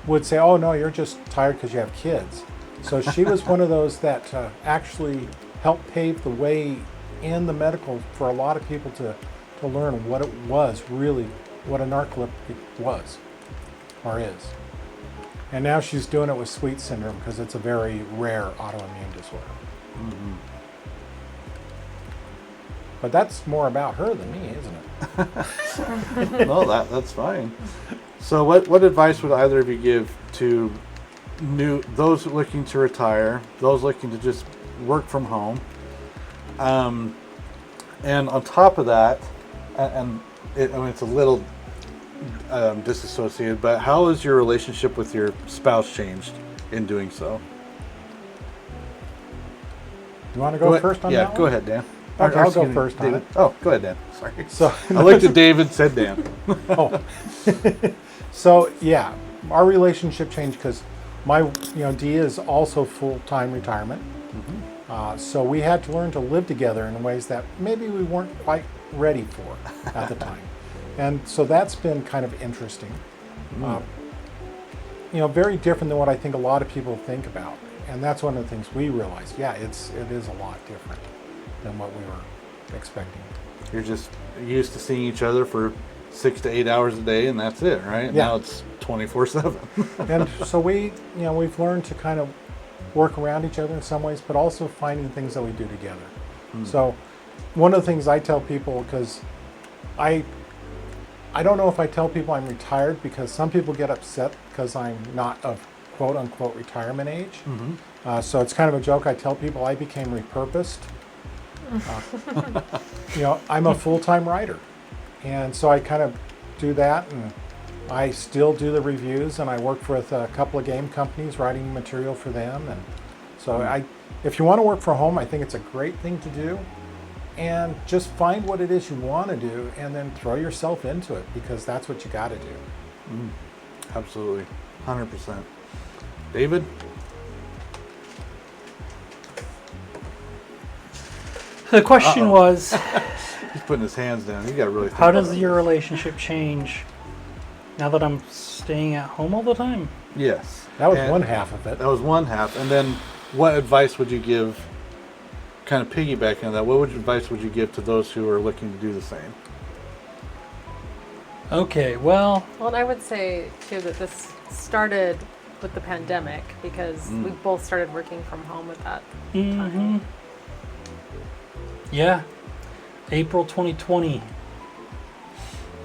would say, oh no, you're just tired because you have kids. So she was one of those that actually helped pave the way in the medical for a lot of people to learn what it was really, what a narcoleptic was or is. And now she's doing it with Sweet syndrome because it's a very rare autoimmune disorder. Mm-hmm. But that's more about her than me, isn't it? No, that's fine. So what advice would either of you give to those looking to retire, those looking to just work from home? And on top of that, it's a little disassociated, but how has your relationship with your spouse changed in doing so? You want to go first on that one? Yeah, go ahead, Dan. Okay, I'll go first on it. Oh, go ahead, Dan. Sorry. So I looked at David, said Dan. Oh. So yeah, our relationship changed because Dee is also full-time retirement. So we had to learn to live together in ways that maybe we weren't quite ready for at the time. And so that's been kind of interesting. Very different than what I think a lot of people think about. And that's one of the things we realized. Yeah, it is a lot different than what we were expecting. You're just used to seeing each other for 6 to 8 hours a day, and that's it, right? Yeah. Now it's 24/7. And so we've learned to kind of work around each other in some ways, but also finding things that we do together. So one of the things I tell people, because I don't know if I tell people I'm retired, because some people get upset because I'm not of quote unquote retirement age. So it's kind of a joke. I tell people I became repurposed. I'm a full-time writer. And so I kind of do that, and I still do the reviews, and I work with a couple of game companies writing material for them. And so if you want to work from home, I think it's a great thing to do. And just find what it is you want to do and then throw yourself into it, because that's what you got to do. Absolutely. 100%. David? The question was, He's putting his hands down. You got to really think how about does your relationship change now that I'm staying at home all the time? Yes. That was one half of it. That was one half. And then what advice would you give, kind of piggybacking on that, what advice would you give to those who are looking to do the same? Okay, well, And I would say too that this started with the pandemic, because we both started working from home at that time. yeah, April 2020,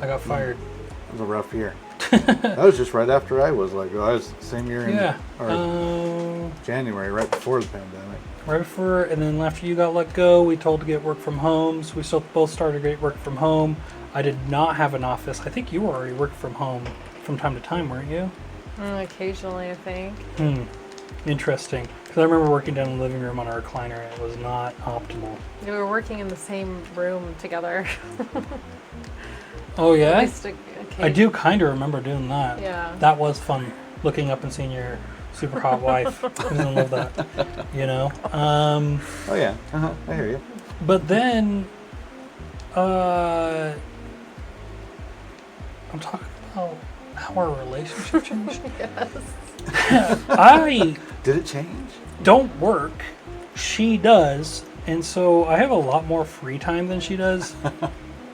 I got fired. It was a rough year. That was just right after I was I was same year in January, right before the pandemic. Right before, and then after you got let go, we told to get work from home. So we still both started great work from home. I did not have an office. I think you were already working from home from time to time, weren't you? Occasionally, I think. Interesting. Because I remember working down in the living room on a recliner, and it was not optimal. We were working in the same room together. Oh, At yeah? least I do kind of remember doing that. Yeah. That was fun, looking up and seeing your super hot wife. Who doesn't love that? You know? Oh yeah, I hear you. But then, I'm talking about how our relationship changed. Yes. I Did it change? don't work. She does. And so I have a lot more free time than she does.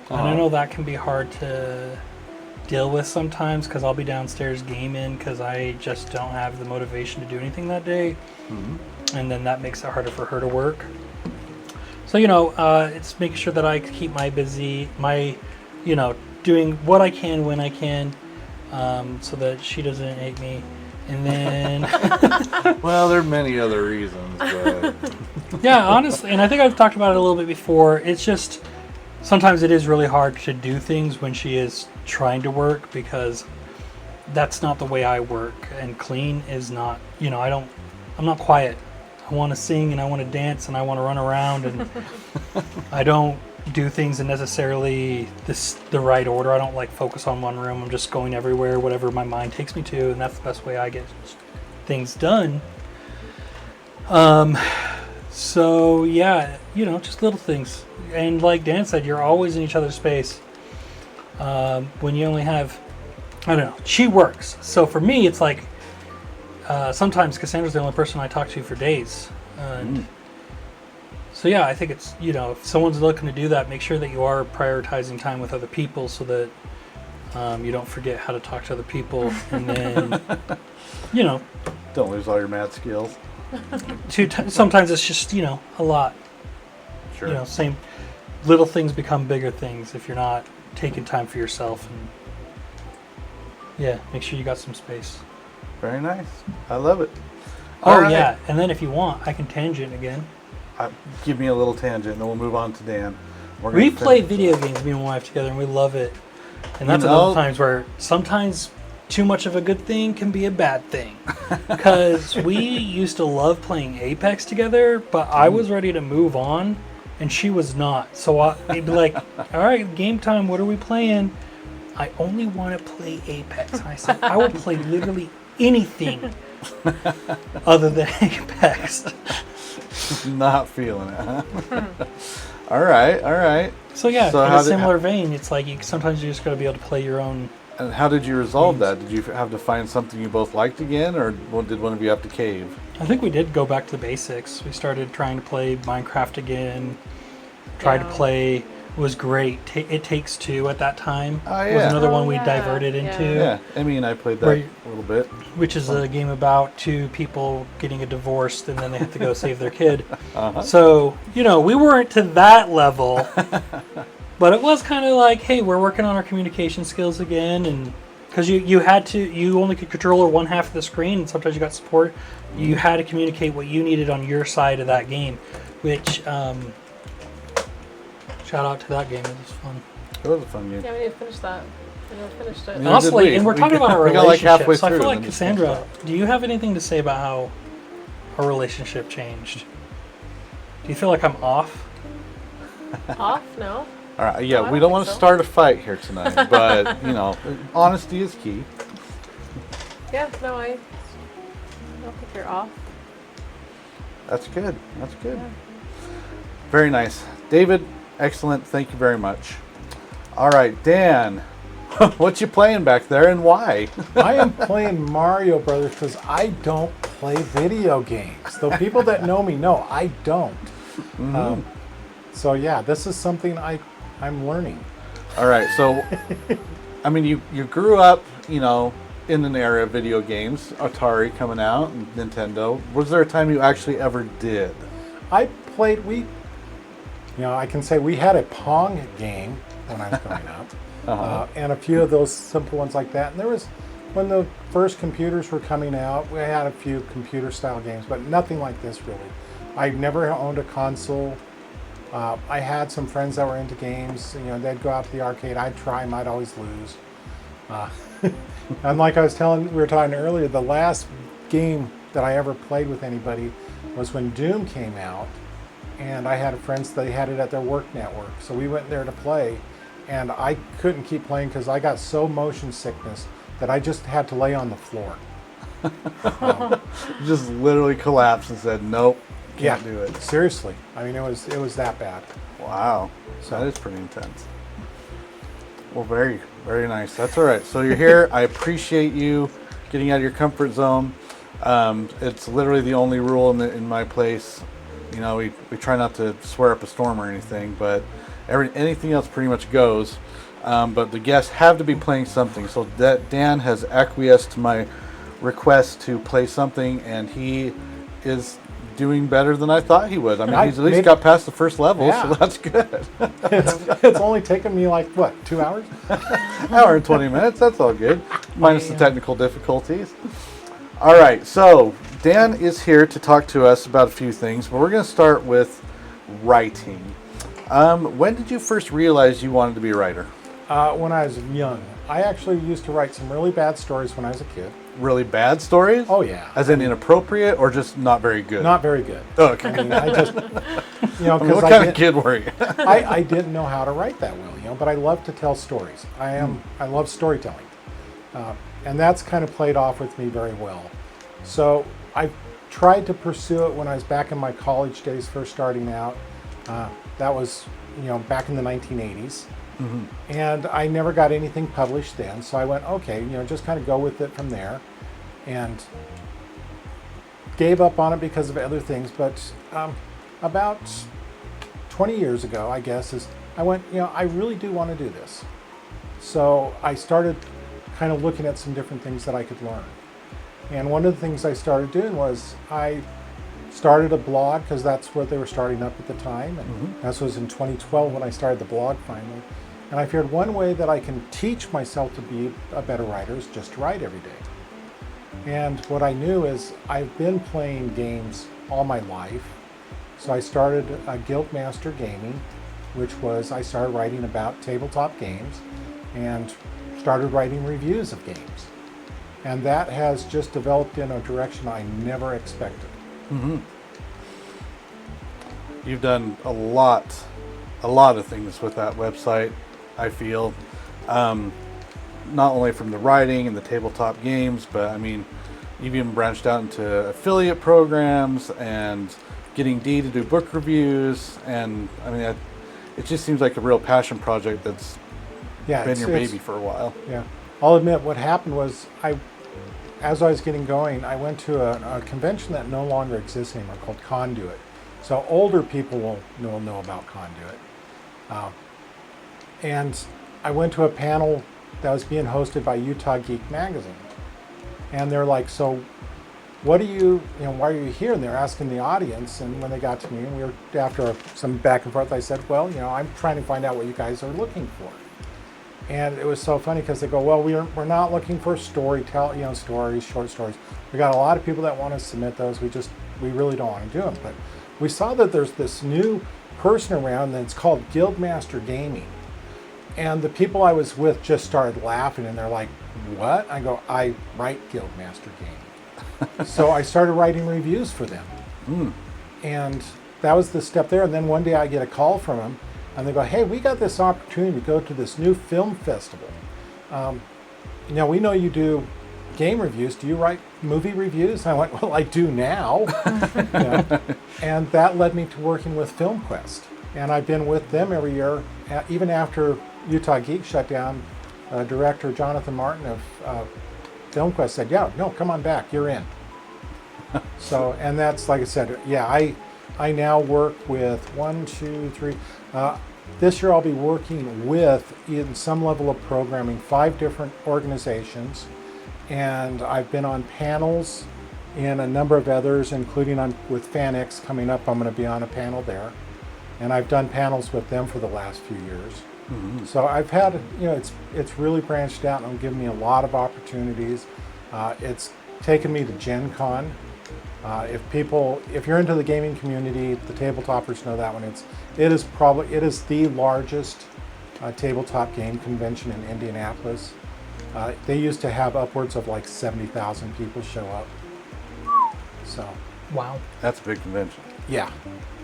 And I know that can be hard to deal with sometimes because I'll be downstairs gaming because I just don't have the motivation to do anything that day. And then that makes it harder for her to work. So, it's making sure that I keep doing what I can when I can so that she doesn't hate me. And then... Well, there are many other reasons, but... Yeah, honestly, and I think I've talked about it a little bit before. It's just... Sometimes it is really hard to do things when she is trying to work because that's not the way I work, and clean is not, I'm not quiet. I want to sing and I want to dance and I want to run around, and I don't do things in necessarily the right order. I don't focus on one room. I'm just going everywhere, whatever my mind takes me to, and that's the best way I get things done. So yeah, just little things. And like Dan said, you're always in each other's space. When you only have, I don't know, she works. So for me, it's like, sometimes Cassandra's the only person I talk to for days. So yeah, I think it's, if someone's looking to do that, make sure that you are prioritizing time with other people so that you don't forget how to talk to other people. And then, Don't lose all your math skills. sometimes it's just, a lot. Sure. Same little things become bigger things if you're not taking time for yourself. And yeah, make sure you got some space. Very nice. I love it. Oh, All right. yeah. And then if you want, I can tangent again. Give me a little tangent, and then we'll move on to Dan. We play video games, me and my wife together, and we love it. And that's another times where sometimes too much of a good thing can be a bad thing. Because we used to love playing Apex together, but I was ready to move on, and she was not. So I'd be like, all right, game time, what are we playing? I only want to play Apex. And I said, I will play literally anything other than Apex. Not feeling it, huh? All right. So yeah, So in how a did- similar vein, it's like sometimes you just got to be able to play your own. And how did you resolve that? Did you have to find something you both liked again, or did one of you have to cave? I think we did go back to the basics. We started trying to play Minecraft again. Tried to Yeah. play. It was great. It Takes Two at that time Oh, was yeah. another Oh, one we yeah, diverted yeah. into. Yeah, Emmy and I played that Where a little bit. Which is a game about two people getting a divorce and then they have to go save their kid. Uh-huh. So, we weren't to that level. But it was kind of like, hey, we're working on our communication skills again. And because you only could control one half of the screen, and sometimes you got support. You had to communicate what you needed on your side of that game, which, shout out to that game. It was fun. It was a fun game. Yeah, we need to finish that. We never finished it. Yeah. Honestly, did we? and we're We talking got- about our we got like relationship. halfway So I feel through like and just Cassandra, do you have anything to say about how our relationship changed? Do you feel like I'm off? Off? No? All right, yeah, No, I we don't don't want to think so. start a fight here tonight, but, honesty is key. Yeah, no, I don't think you're off. That's good. Yeah. Very nice. David, excellent. Thank you very much. All right, Dan, what you playing back there and why? I am playing Mario Brothers because I don't play video games. The people that know me know I don't. So yeah, this is something I'm learning. All right, so, I mean, you grew up, in an era of video games, Atari coming out, and Nintendo. Was there a time you actually ever did? I played, I can say we had a Pong game when I was growing up, and a few of those simple ones like that. And there was, when the first computers were coming out, we had a few computer-style games, but nothing like this really. I never owned a console. I had some friends that were into games. They'd go out to the arcade. I'd try, might always lose. And like we were talking earlier, the last game that I ever played with anybody was when Doom came out, and I had friends, they had it at their work network. So we went there to play, and I couldn't keep playing because I got so motion sickness that I just had to lay on the floor. Just literally collapsed and said, nope, can't do it. Seriously. I mean, it was that bad. Wow. So that is pretty intense. Well, very, very nice. That's all right. So you're here. I appreciate you getting out of your comfort zone. It's literally the only rule in my place. You know, we try not to swear up a storm or anything, but anything else pretty much goes. But the guests have to be playing something. So that Dan has acquiesced to my request to play something, and he is doing better than I thought he would. I mean, he's at least got past the first level, so that's good. It's only taken me like, what, 2 hours? Hour and 20 minutes, that's all good. Minus the technical difficulties. All right, so Dan is here to talk to us about a few things, but we're going to start with writing. When did you first realize you wanted to be a writer? When I was young. I actually used to write some really bad stories when I was a kid. Really bad stories? Oh, yeah. As in inappropriate or just not very good? Not very good. Oh, okay. I mean, I just, because what kind of kid were you? I didn't know how to write that well, but I love to tell stories. I love storytelling. And that's kind of played off with me very well. So I tried to pursue it when I was back in my college days, first starting out. That was, back in the 1980s. Mm-hmm. And I never got anything published then. So I went, okay, just kind of go with it from there. And gave up on it because of other things. But about 20 years ago, I guess, I went, I really do want to do this. So I started kind of looking at some different things that I could learn. And one of the things I started doing was I started a blog, because that's what they were starting up at the time. And this was in 2012 when I started the blog finally. And I figured one way that I can teach myself to be a better writer is just to write every day. And what I knew is I've been playing games all my life. So I started Guildmaster Gaming, which was I started writing about tabletop games and started writing reviews of games. And that has just developed in a direction I never expected. Mm-hmm. You've done a lot of things with that website, I feel. Not only from the writing and the tabletop games, but I mean, you've even branched out into affiliate programs and getting Dee to do book reviews. And I mean, it just seems like a real passion project that's been your baby for a while. Yeah. I'll admit what happened was as I was getting going, I went to a convention that no longer exists anymore called Conduit. So older people will know about Conduit. And I went to a panel that was being hosted by Utah Geek Magazine. And they're like, so what are you, why are you here? And they're asking the audience. And when they got to me, and we were, after some back and forth, I said, well, I'm trying to find out what you guys are looking for. And it was so funny because they go, well, we're not looking for stories, short stories. We got a lot of people that want to submit those. We really don't want to do them. But we saw that there's this new person around that's called Guildmaster Gaming. And the people I was with just started laughing and they're like, what? I go, I write Guildmaster Gaming. So I started writing reviews for them. And that was the step there. And then one day I get a call from them. And they go, hey, we got this opportunity to go to this new film festival. We know you do game reviews. Do you write movie reviews? And I went, well, I do now. And that led me to working with FilmQuest. And I've been with them every year. Even after Utah Geek shut down, director Jonathan Martin of FilmQuest said, yeah, no, come on back, you're in. So, and that's, like I said, yeah, I now work with 1, 2, 3. This year I'll be working with, in some level of programming, 5 different organizations. And I've been on panels in a number of others, including with FanX coming up. I'm going to be on a panel there. And I've done panels with them for the last few years. Mm-hmm. So I've had, it's really branched out and given me a lot of opportunities. It's taken me to Gen Con. If you're into the gaming community, the tabletoppers know that one. It is the largest tabletop game convention in Indianapolis. They used to have upwards of like 70,000 people show up. So, Wow. That's a big convention. yeah.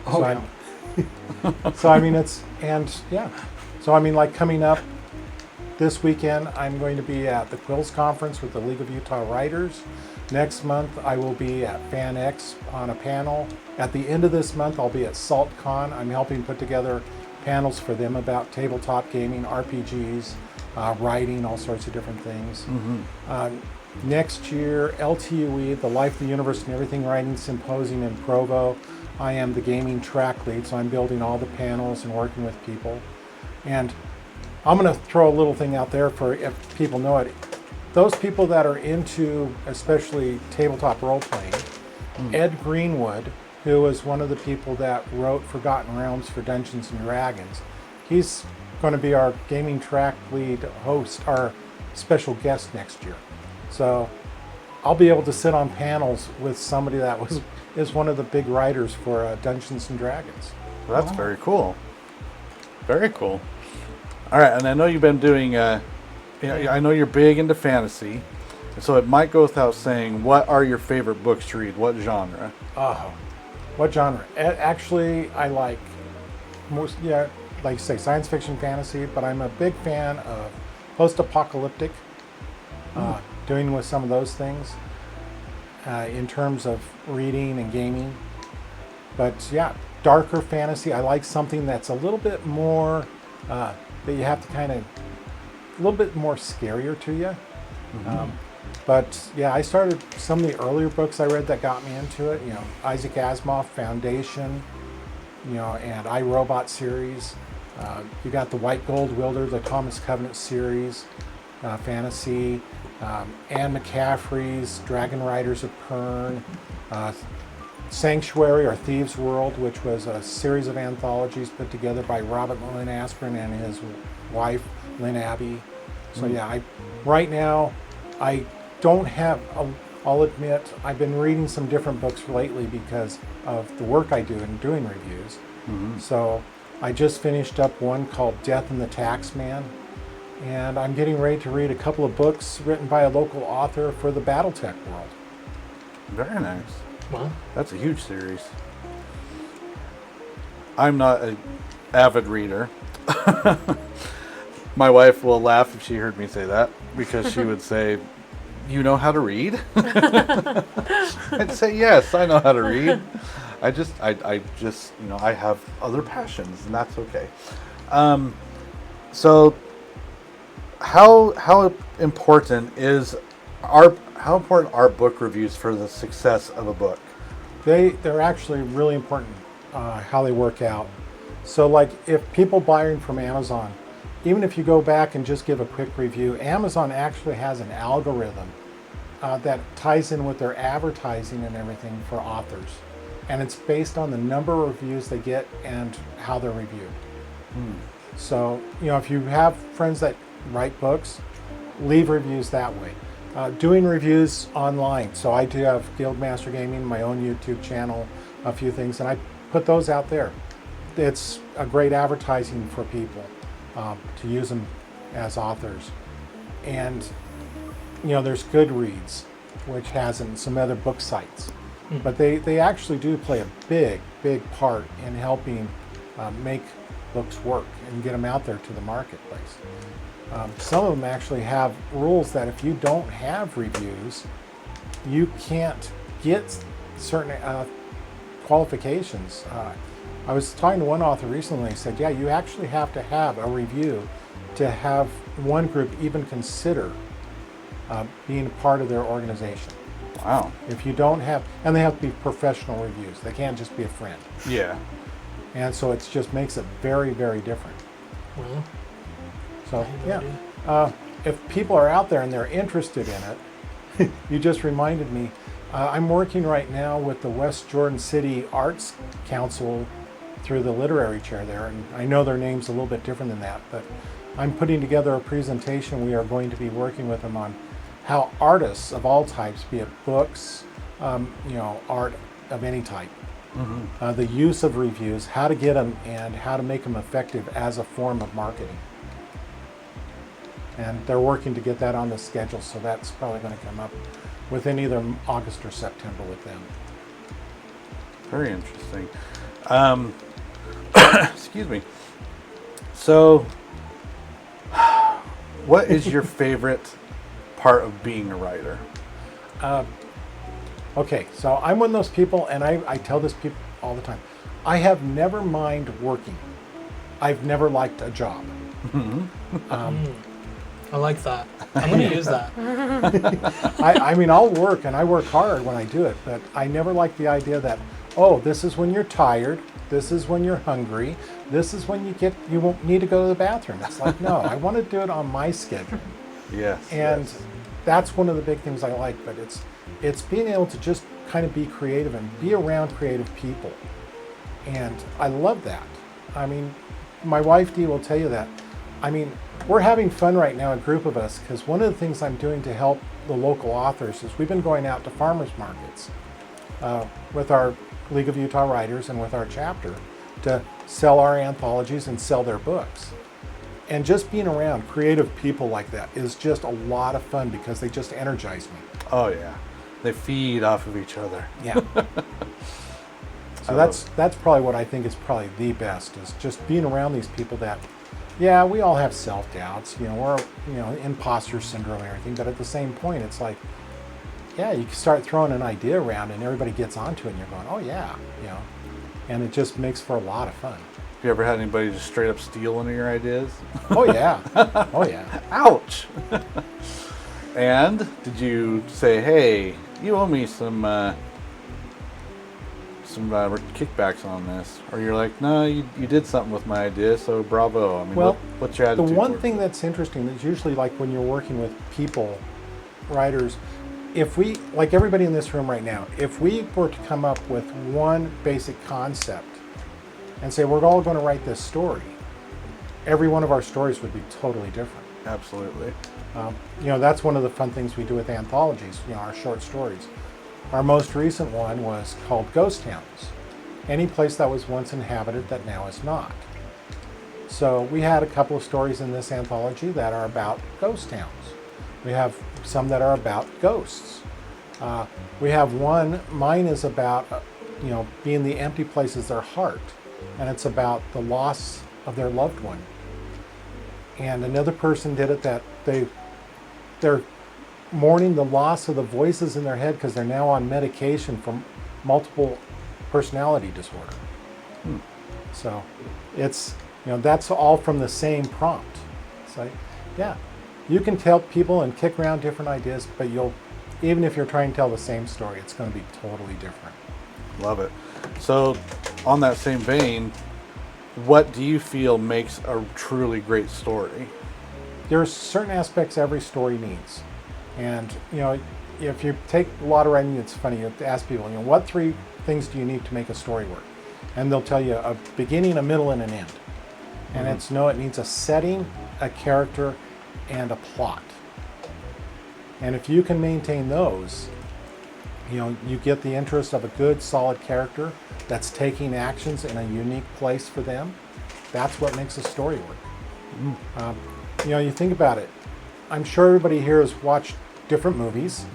Oh, So, so I mean, So I mean, like coming up this weekend, I'm going to be at the Quills Conference with the League of Utah Writers. Next month, I will be at FanX on a panel. At the end of this month, I'll be at SaltCon. I'm helping put together panels for them about tabletop gaming, RPGs, writing, all sorts of different things. Next year, LTUE, the Life, the Universe, and Everything Writing Symposium in Provo. I am the gaming track lead, so I'm building all the panels and working with people. And I'm going to throw a little thing out there for if people know it. Those people that are into, especially tabletop role-playing, Ed Greenwood, who was one of the people that wrote Forgotten Realms for Dungeons & Dragons, he's going to be our gaming track lead host, our special guest next year. So I'll be able to sit on panels with somebody that is one of the big writers for Dungeons & Dragons. Well, that's very cool. Very cool. All right, and I know you've been doing, I know you're big into fantasy, and so it might go without saying, what are your favorite books to read? What genre? Oh, what genre? Actually, I like most, like you say, science fiction, fantasy, but I'm a big fan of post-apocalyptic, doing with some of those things in terms of reading and gaming. But yeah, darker fantasy. I like something that's a little bit more, that you have to kind of, a little bit more scarier to you. But yeah, I started some of the earlier books I read that got me into it. Isaac Asimov, Foundation, and I, Robot series. You got the White Gold Wielder, the Thomas Covenant series, fantasy. Anne McCaffrey's Dragon Riders of Pern. Sanctuary or Thieves' World, which was a series of anthologies put together by Robert Lynn Asprin and his wife, Lynn Abbey. So yeah, right now, I don't have, I'll admit, I've been reading some different books lately because of the work I do in doing reviews. So I just finished up one called Death and the Taxman, and I'm getting ready to read a couple of books written by a local author for the Battletech world. Very nice. Wow. That's a huge series. I'm not an avid reader. My wife will laugh if she heard me say that, because she would say, "You know how to read?" I'd say, "Yes, I know how to read. I just, I have other passions, and that's okay." So, how important are book reviews for the success of a book? They're actually really important, how they work out. So like if people buying from Amazon, even if you go back and just give a quick review, Amazon actually has an algorithm that ties in with their advertising and everything for authors. And it's based on the number of reviews they get and how they're reviewed. So, if you have friends that write books, leave reviews that way. Doing reviews online. So I do have Guildmaster Gaming, my own YouTube channel, a few things, and I put those out there. It's a great advertising for people to use them as authors. And, there's Goodreads, which has some other book sites. But they actually do play a big, big part in helping make books work and get them out there to the marketplace. Some of them actually have rules that if you don't have reviews, you can't get certain qualifications. I was talking to one author recently, he said, yeah, you actually have to have a review to have one group even consider being a part of their organization. Wow. If you don't have, and they have to be professional reviews, they can't just be a friend. Yeah. And so it just makes it very, very different. Well, So yeah, if people are out there and they're interested in it, you just reminded me, I'm working right now with the West Jordan City Arts Council through the literary chair there, and I know their name's a little bit different than that, but I'm putting together a presentation. We are going to be working with them on how artists of all types, be it books, art of any type, the use of reviews, how to get them and how to make them effective as a form of marketing. And they're working to get that on the schedule, so that's probably going to come up within either August or September with them. Very interesting. Excuse me. So, what is your favorite part of being a writer? Okay, so I'm one of those people, and I tell this people all the time. I have never mind working. I've never liked a job. I like that. I'm going to use that. I mean, I'll work, and I work hard when I do it, but I never like the idea that, oh, this is when you're tired, this is when you're hungry, this is when you won't need to go to the bathroom. It's like, no, I want to do it on my schedule. Yes. And yes. that's one of the big things I like, but it's being able to just kind of be creative and be around creative people. And I love that. I mean, my wife Dee will tell you that. I mean, we're having fun right now, a group of us, because one of the things I'm doing to help the local authors is we've been going out to farmers markets with our League of Utah Writers and with our chapter to sell our anthologies and sell their books. And just being around creative people like that is just a lot of fun because they just energize me. Oh yeah, they feed off of each other. Yeah. So that's probably what I think is probably the best, is just being around these people that, yeah, we all have self-doubts, we're, imposter syndrome and everything, but at the same point, it's like, yeah, you can start throwing an idea around and everybody gets onto it and you're going, oh yeah, and it just makes for a lot of fun. Have you ever had anybody just straight up steal one of your ideas? Oh yeah, oh yeah. Ouch! And did you say, hey, you owe me some kickbacks on this? Or you're like, no, you did something with my idea, so bravo. I mean, Well, what's your attitude? the one towards thing it? that's interesting is usually like when you're working with people, writers, if we, like everybody in this room right now, if we were to come up with one basic concept and say we're all going to write this story, every one of our stories would be totally different. Absolutely. That's one of the fun things we do with anthologies, our short stories. Our most recent one was called Ghost Towns. Any place that was once inhabited that now is not. So we had a couple of stories in this anthology that are about ghost towns. We have some that are about ghosts. We have one, mine is about, being the empty places their heart. And it's about the loss of their loved one. And another person did it that they're mourning the loss of the voices in their head because they're now on medication for multiple personality disorder. So it's, that's all from the same prompt. It's like, yeah, you can tell people and kick around different ideas, but even if you're trying to tell the same story, it's going to be totally different. Love it. So, on that same vein, what do you feel makes a truly great story? There are certain aspects every story needs. And, if you take a lot of writing, it's funny, you have to ask people, what 3 things do you need to make a story work? And they'll tell you a beginning, a middle, and an end. And it needs a setting, a character, and a plot. And if you can maintain those, you get the interest of a good, solid character that's taking actions in a unique place for them. That's what makes a story work. You think about it. I'm sure everybody here has watched different movies,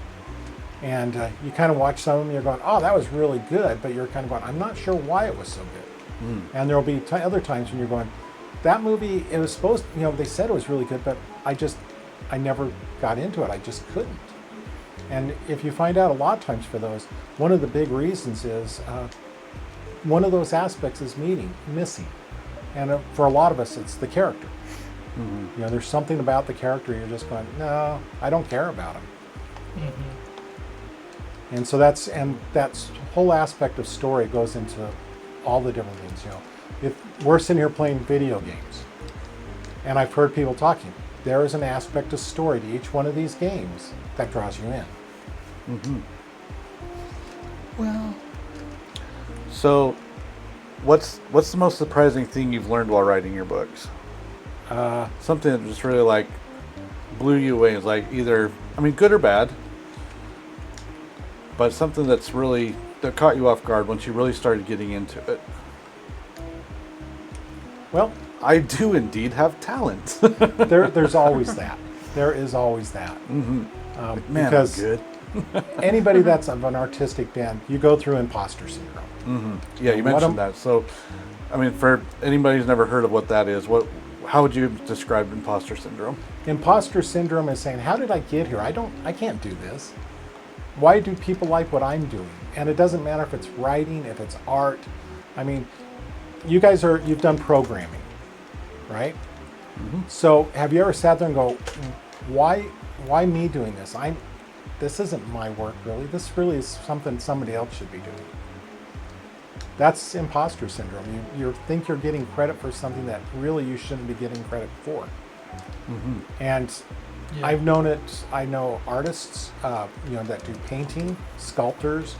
and you kind of watch some of them and you're going, oh, that was really good, but you're kind of going, I'm not sure why it was so good. And there'll be other times when you're going, that movie, it was supposed, they said it was really good, but I never got into it. I just couldn't. And if you find out a lot of times for those, one of the big reasons is one of those aspects is missing. And for a lot of us, it's the character. There's something about the character you're just going, no, I don't care about him. And so that whole aspect of story goes into all the different things. If we're sitting here playing video games, and I've heard people talking, there is an aspect of story to each one of these games that draws you in. Well, so what's the most surprising thing you've learned while writing your books? Something that just really blew you away. Is either, good or bad, but something that caught you off guard once you really started getting into it. Well, I do indeed have talent. there's always that. There is always that. Man, Because I'm good. anybody that's of an artistic bent, you go through imposter syndrome. Yeah, you What mentioned am- that. So, I mean, for anybody who's never heard of what that is, how would you describe imposter syndrome? Imposter syndrome is saying, how did I get here? I can't do this. Why do people like what I'm doing? And it doesn't matter if it's writing, if it's art. I mean, you've done programming, right? So have you ever sat there and go, why me doing this? This isn't my work really. This really is something somebody else should be doing. That's imposter syndrome. You think you're getting credit for something that really you shouldn't be getting credit for. And Yeah. I've known it. I know artists, that do painting, sculptors,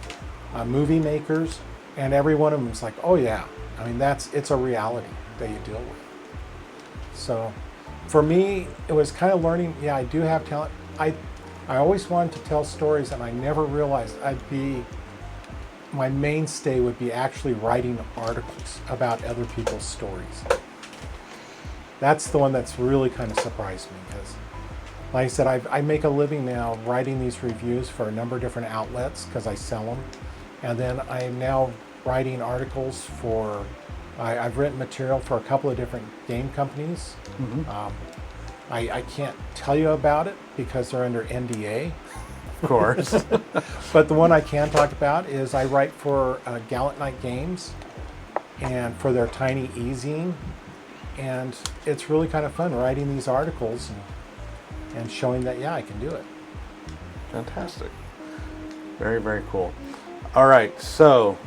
movie makers, and every one of them is like, oh yeah. I mean, it's a reality that you deal with. So, for me, it was kind of learning. Yeah, I do have talent. I always wanted to tell stories, and I never realized my mainstay would be actually writing articles about other people's stories. That's the one that's really kind of surprised me because, like I said, I make a living now writing these reviews for a number of different outlets because I sell them. And then I'm now writing articles for, I've written material for a couple of different game companies. I can't tell you about it because they're under NDA. Of course. But the one I can talk about is I write for Gallant Knight Games and for their Tiny E-zine. And it's really kind of fun writing these articles and showing that, yeah, I can do it. Fantastic. Very, very cool. All right, so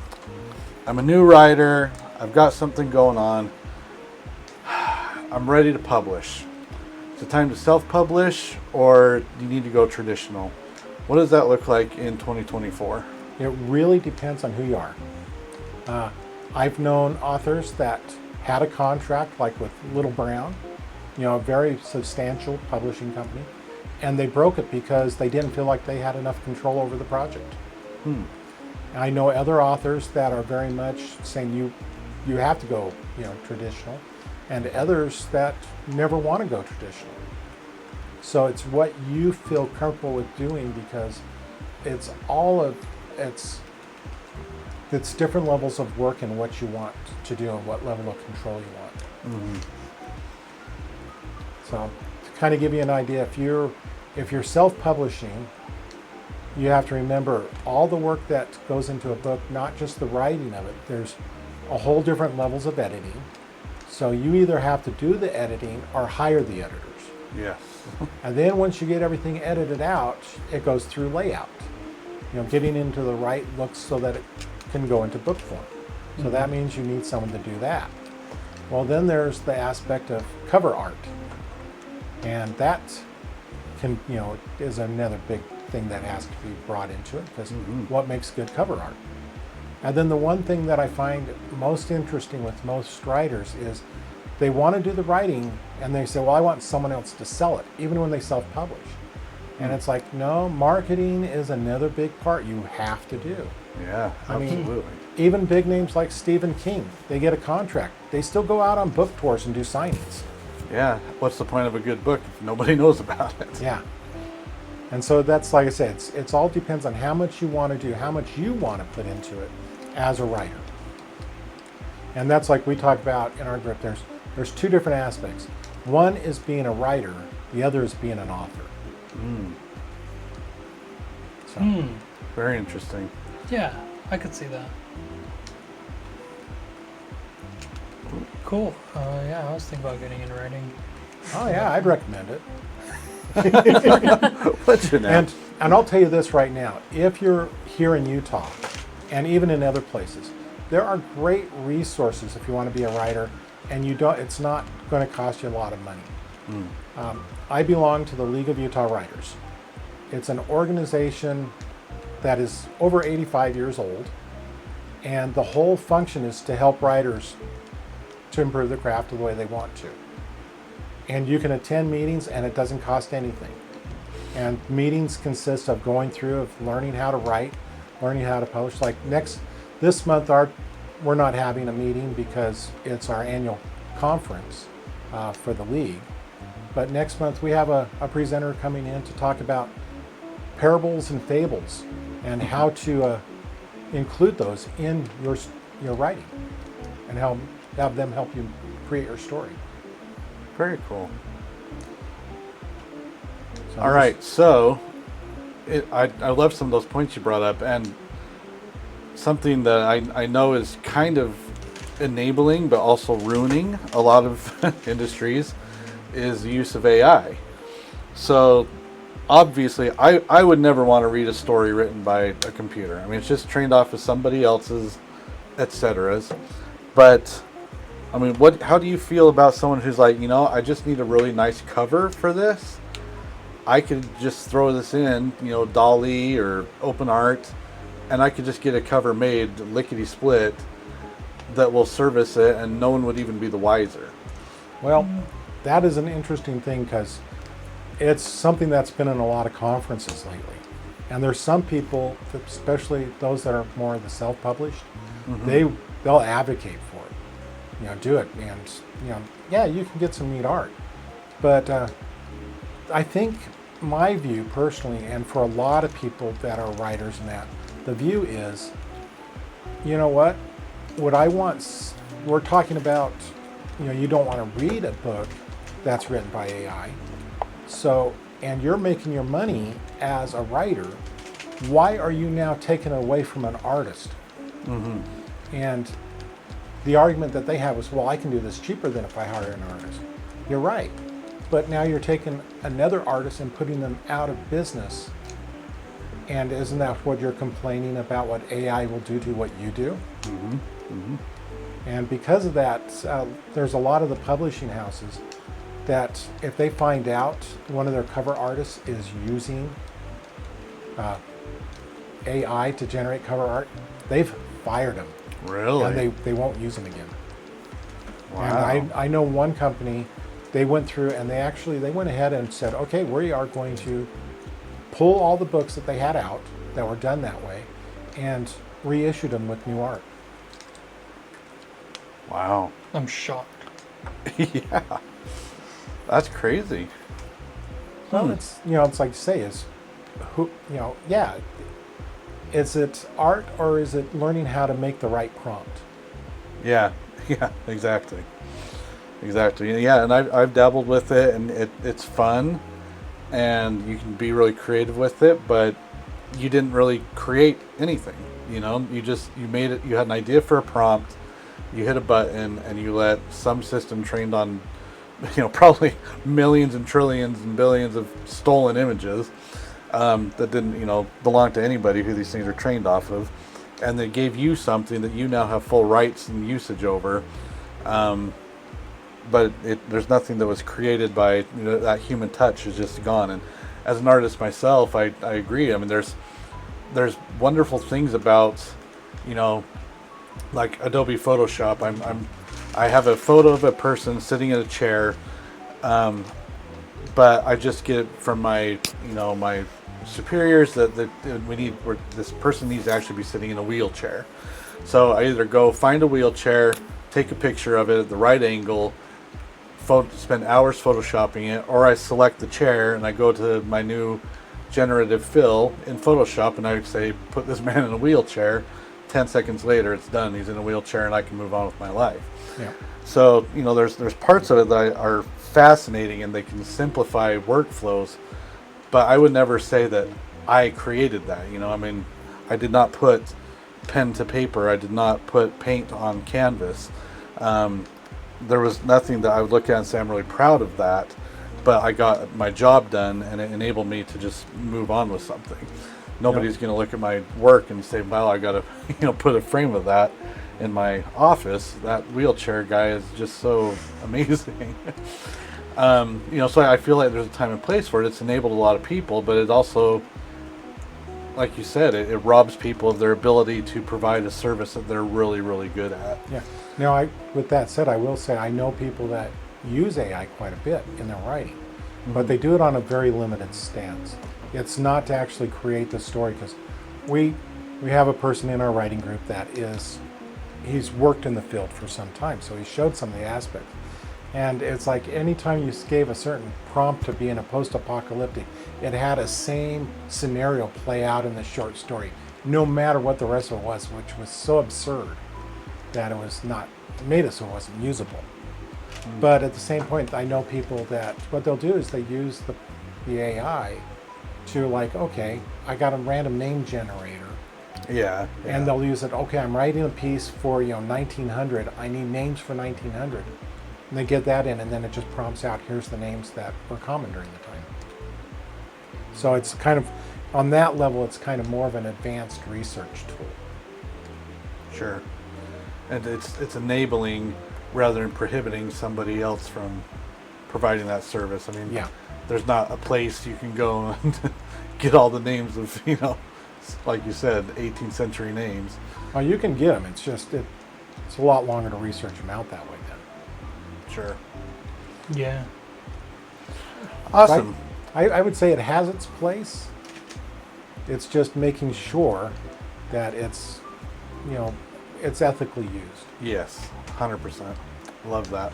I'm a new writer. I've got something going on. I'm ready to publish. Is it time to self-publish or do you need to go traditional? What does that look like in 2024? It really depends on who you are. I've known authors that had a contract, like with Little Brown, a very substantial publishing company, and they broke it because they didn't feel like they had enough control over the project. I know other authors that are very much saying you have to go, traditional, and others that never want to go traditional. So it's what you feel comfortable with doing because it's different levels of work and what you want to do and what level of control you want. So to kind of give you an idea, if you're self-publishing, you have to remember all the work that goes into a book, not just the writing of it. There's a whole different levels of editing. So you either have to do the editing or hire the editors. Yes. And then once you get everything edited out, it goes through layout. Getting into the right looks so that it can go into book form. So that means you need someone to do that. Well, then there's the aspect of cover art. And that is another big thing that has to be brought into it because what makes good cover art? And then the one thing that I find most interesting with most writers is they want to do the writing and they say, well, I want someone else to sell it, even when they self-publish. And it's like, no, marketing is another big part you have to do. Yeah, I mean, absolutely. Even big names like Stephen King, they get a contract. They still go out on book tours and do signings. Yeah, what's the point of a good book if nobody knows about it? Yeah. And so that's, like I said, it's all depends on how much you want to do, how much you want to put into it as a writer. And that's like we talk about in our group, there's two different aspects. One is being a writer, the other is being an author. So, Very interesting. Yeah, I could see that. Cool. Yeah, I was thinking about getting into writing. oh yeah, I'd recommend it. What's your name? And I'll tell you this right now, if you're here in Utah and even in other places, there are great resources if you want to be a writer and it's not going to cost you a lot of money. I belong to the League of Utah Writers. It's an organization that is over 85 years old, and the whole function is to help writers to improve the craft the way they want to. And you can attend meetings and it doesn't cost anything. And meetings consist of going through, of learning how to write, learning how to publish. Like this month, we're not having a meeting because it's our annual conference for the league. But next month we have a presenter coming in to talk about parables and fables, and how to include those in your writing, and have them help you create your story. Very cool. So All right, so I love some of those points you brought up, and something that I know is kind of enabling but also ruining a lot of industries is the use of AI. So obviously I would never want to read a story written by a computer. I mean, it's just trained off of somebody else's, etc. But I mean, how do you feel about someone who's like, I just need a really nice cover for this? I could just throw this in, DALL-E or OpenArt, and I could just get a cover made lickety-split that will service it, and no one would even be the wiser. Well, that is an interesting thing because it's something that's been in a lot of conferences lately. And there's some people, especially those that are more of the self-published, they'll advocate for it. Do it, and yeah, you can get some neat art. But I think my view personally, and for a lot of people that are writers and that, the view is, what I want, we're talking about, you don't want to read a book that's written by AI. So, and you're making your money as a writer, why are you now taking it away from an artist? And the argument that they have is, well, I can do this cheaper than if I hire an artist. You're right. But now you're taking another artist and putting them out of business. And isn't that what you're complaining about, what AI will do to what you do? And because of that, there's a lot of the publishing houses that if they find out one of their cover artists is using AI to generate cover art, they've fired them. Really? And they won't use them again. Wow. And I know one company, they went through and they went ahead and said, okay, we are going to pull all the books that they had out that were done that way and reissued them with new art. Wow. I'm shocked. Yeah. That's crazy. Well, it's it's like you say, is is it art or is it learning how to make the right prompt? Yeah, exactly. Yeah, and I've dabbled with it, and it's fun, and you can be really creative with it, but you didn't really create anything. You made it. You had an idea for a prompt, you hit a button, and you let some system trained on probably millions and trillions and billions of stolen images that didn't belong to anybody who these things are trained off of, and they gave you something that you now have full rights and usage over, but there's nothing that was created by that human touch is just gone. And as an artist myself, I agree. I mean, there's wonderful things about like Adobe Photoshop. I have a photo of a person sitting in a chair, but I just get it from my my superiors that this person needs to actually be sitting in a wheelchair. So I either go find a wheelchair, take a picture of it at the right angle, spend hours photoshopping it, or I select the chair and I go to my new generative fill in Photoshop and I say, put this man in a wheelchair. 10 seconds later, it's done. He's in a wheelchair and I can move on with my life. Yeah. So, there's parts of it that are fascinating and they can simplify workflows, but I would never say that I created that. I did not put pen to paper. I did not put paint on canvas. There was nothing that I would look at and say I'm really proud of that, but I got my job done and it enabled me to just move on with something. Nobody's going to look at my work and say, well, I got to put a frame of that in my office. That wheelchair guy is just so amazing. So I feel like there's a time and place for it. It's enabled a lot of people, but it also, like you said, it robs people of their ability to provide a service that they're really, really good at. Yeah. Now, with that said, I will say I know people that use AI quite a bit in their writing, but they do it on a very limited stance. It's not to actually create the story, because we have a person in our writing group that he's worked in the field for some time, so he showed some of the aspects. And it's like anytime you gave a certain prompt to be in a post-apocalyptic, it had a same scenario play out in the short story, no matter what the rest of it was, which was so absurd that it was not, it made it so it wasn't usable. But at the same point, I know people that what they'll do is they use the AI to like, okay, I got a random name generator. Yeah. And they'll use it, okay, I'm writing a piece for, 1900. I need names for 1900. And they get that in, and then it just prompts out, here's the names that were common during the time. So it's kind of, on that level, it's kind of more of an advanced research tool. Sure. And it's enabling rather than prohibiting somebody else from providing that service. I mean, Yeah. there's not a place you can go and get all the names of, like you said, 18th century names. Well, you can get them. It's just, it's a lot longer to research them out that way then. Sure. Yeah. Awesome. I would say it has its place. It's just making sure that it's, it's ethically used. Yes, 100%. Love that.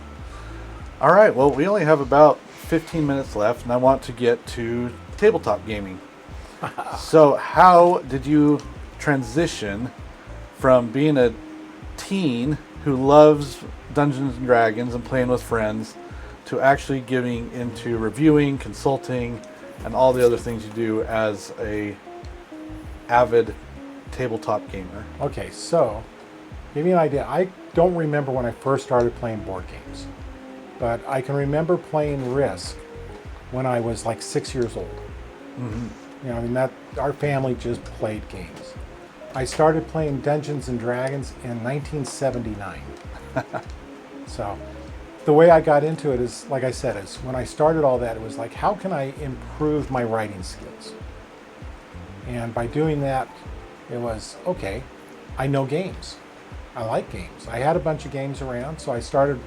All right, well, we only have about 15 minutes left, and I want to get to tabletop gaming. So how did you transition from being a teen who loves Dungeons and Dragons and playing with friends to actually getting into reviewing, consulting, and all the other things you do as a avid tabletop gamer? Okay, so give you an idea. I don't remember when I first started playing board games, but I can remember playing Risk when I was like 6 years old. That our family just played games. I started playing Dungeons and Dragons in 1979. So the way I got into it is, like I said, is when I started all that, it was like, how can I improve my writing skills? And by doing that, it was, okay, I know games. I like games. I had a bunch of games around, so I started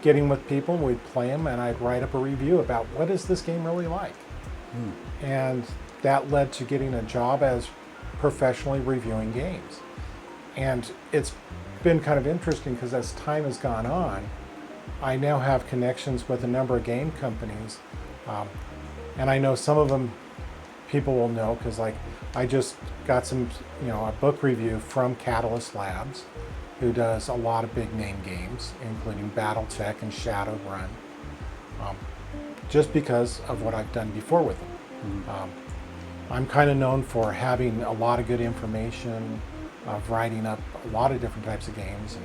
getting with people, we'd play them, and I'd write up a review about what is this game really like. And that led to getting a job as professionally reviewing games. And it's been kind of interesting because as time has gone on, I now have connections with a number of game companies. And I know some of them people will know because like I just got some, a book review from Catalyst Labs, who does a lot of big name games, including Battletech and Shadowrun, just because of what I've done before with them. I'm kind of known for having a lot of good information, of writing up a lot of different types of games,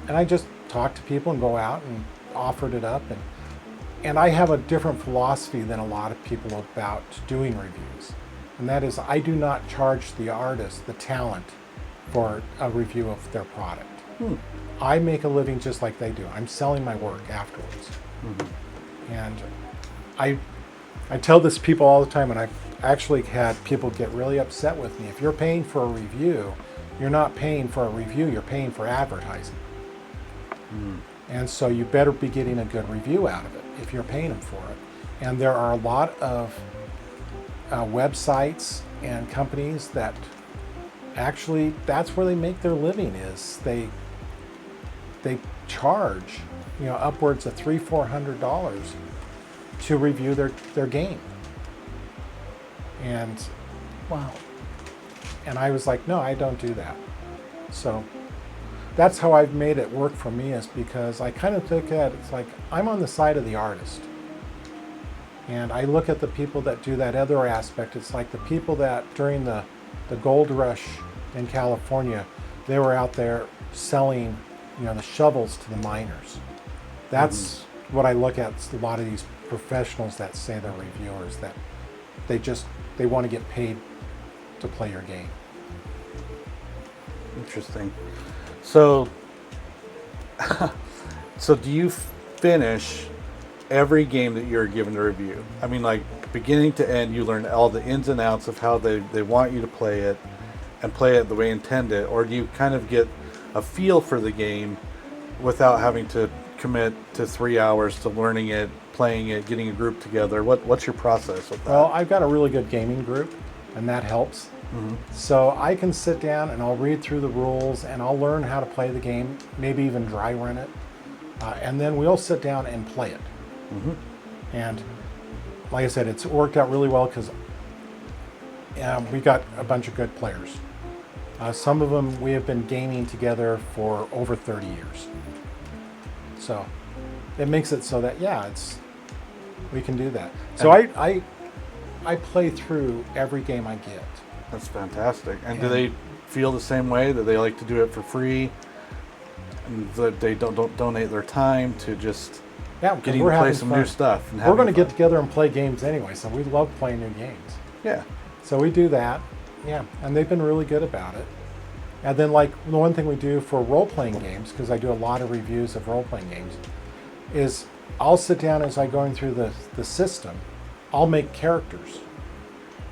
and I just talk to people and go out and offered it up, and I have a different philosophy than a lot of people about doing reviews, and that is I do not charge the artist, the talent, for a review of their product. I make a living just like they do. I'm selling my work afterwards. And I tell this to people all the time, and I've actually had people get really upset with me. If you're paying for a review, you're not paying for a review, you're paying for advertising. And so you better be getting a good review out of it if you're paying them for it. And there are a lot of websites and companies that actually, that's where they make their living, is they charge, upwards of $300-400 to review their game. And Wow. and I was like, no, I don't do that. So that's how I've made it work for me, is because I kind of look at it's like I'm on the side of the artist. And I look at the people that do that other aspect. It's like the people that during the gold rush in California, they were out there selling, the shovels to the miners. That's what I look at. It's a lot of these professionals that say they're reviewers, that they want to get paid to play your game. Interesting. So, so do you finish every game that you're given to review? I mean, like beginning to end, you learn all the ins and outs of how they want you to play it and play it the way intended, or do you kind of get a feel for the game without having to commit to 3 hours to learning it, playing it, getting a group together? What's your process with that? Well, I've got a really good gaming group, and that helps. So I can sit down and I'll read through the rules and I'll learn how to play the game, maybe even dry run it. and then we'll sit down and play it. And like I said, it's worked out really well because we got a bunch of good players. Some of them we have been gaming together for over 30 years. So it makes it so that, we can do that. So I play through every game I get. That's fantastic. And do they feel the same way, that they like to do it for free, and that they don't donate their time to just getting to play some new stuff? We're going to get together and play games anyway, so we love playing new games. Yeah. So we do that, and they've been really good about it. And then, like, the one thing we do for role-playing games, because I do a lot of reviews of role-playing games, is I'll sit down as I'm going through the system, I'll make characters,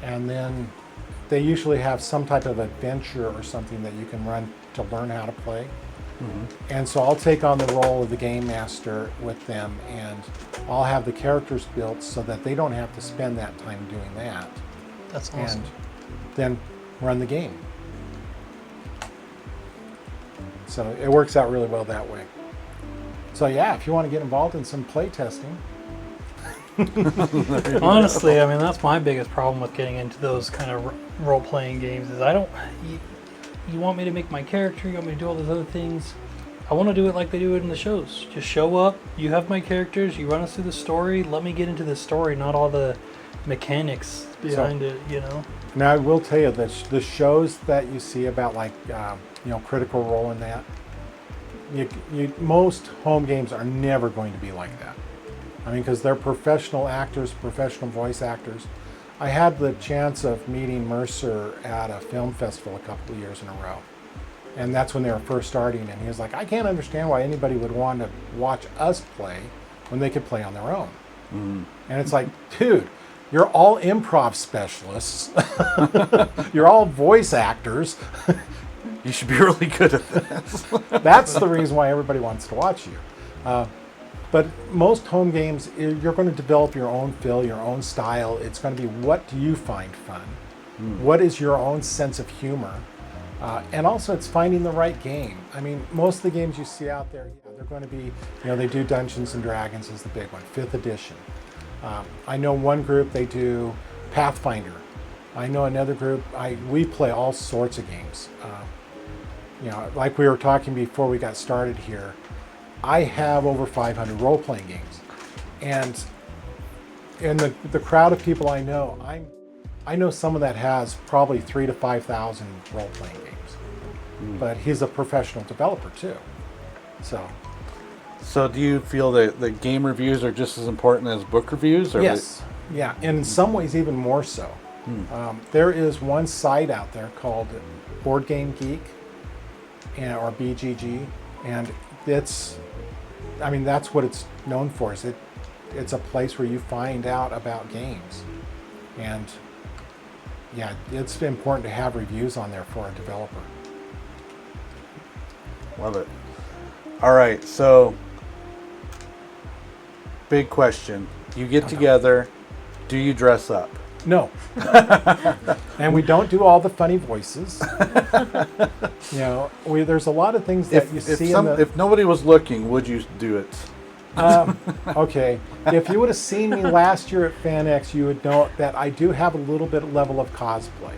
and then they usually have some type of adventure or something that you can run to learn how to play. And so I'll take on the role of the game master with them, and I'll have the characters built so that they don't have to spend that time doing that. That's awesome. And then run the game. So it works out really well that way. So if you want to get involved in some play testing. Honestly, I mean, that's my biggest problem with getting into those kind of role-playing games is you want me to make my character, you want me to do all those other things. I want to do it like they do it in the shows. Just show up, you have my characters, you run us through the story, let me get into the story, not all the mechanics behind it, you know? Now I will tell you that the shows that you see about like, Critical Role and that, most home games are never going to be like that. I mean, because they're professional actors, professional voice actors. I had the chance of meeting Mercer at a film festival a couple of years in a row. And that's when they were first starting. And he was like, I can't understand why anybody would want to watch us play when they could play on their own. And it's like, dude, you're all improv specialists. You're all voice actors. You should be really good at this. That's the reason why everybody wants to watch you. But most home games, you're going to develop your own feel, your own style. It's going to be, what do you find fun? What is your own sense of humor? And also, it's finding the right game. I mean, most of the games you see out there, they're going to be, they do Dungeons and Dragons is the big one, 5th edition. I know one group, they do Pathfinder. I know another group, we play all sorts of games. Like we were talking before we got started here, I have over 500 role-playing games. And in the crowd of people I know, I know someone that has probably 3,000 to 5,000 role-playing games. But he's a professional developer too. So do you feel that game reviews are just as important as book reviews? Or Yes. Yeah, and in some ways even more so. There is one site out there called Board Game Geek, or BGG, and that's what it's known for. It's a place where you find out about games, and it's important to have reviews on there for a developer. Love it. All right, so big question. You get together, do you dress up? No. And we don't do all the funny voices. There's a lot of things that you see if nobody was looking, would you do it? Okay. If you would have seen me last year at FanX, you would know that I do have a little bit of level of cosplay.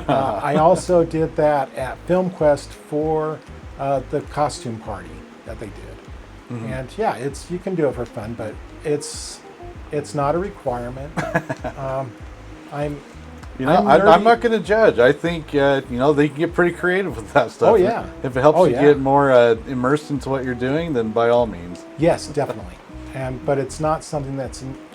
I also did that at FilmQuest for the costume party that they did. And you can do it for fun, but it's not a requirement. I'm not going to judge. I think they can get pretty creative with that stuff. Oh yeah. If it helps you get more immersed into what you're doing, then by all means. Yes, definitely. But it's not something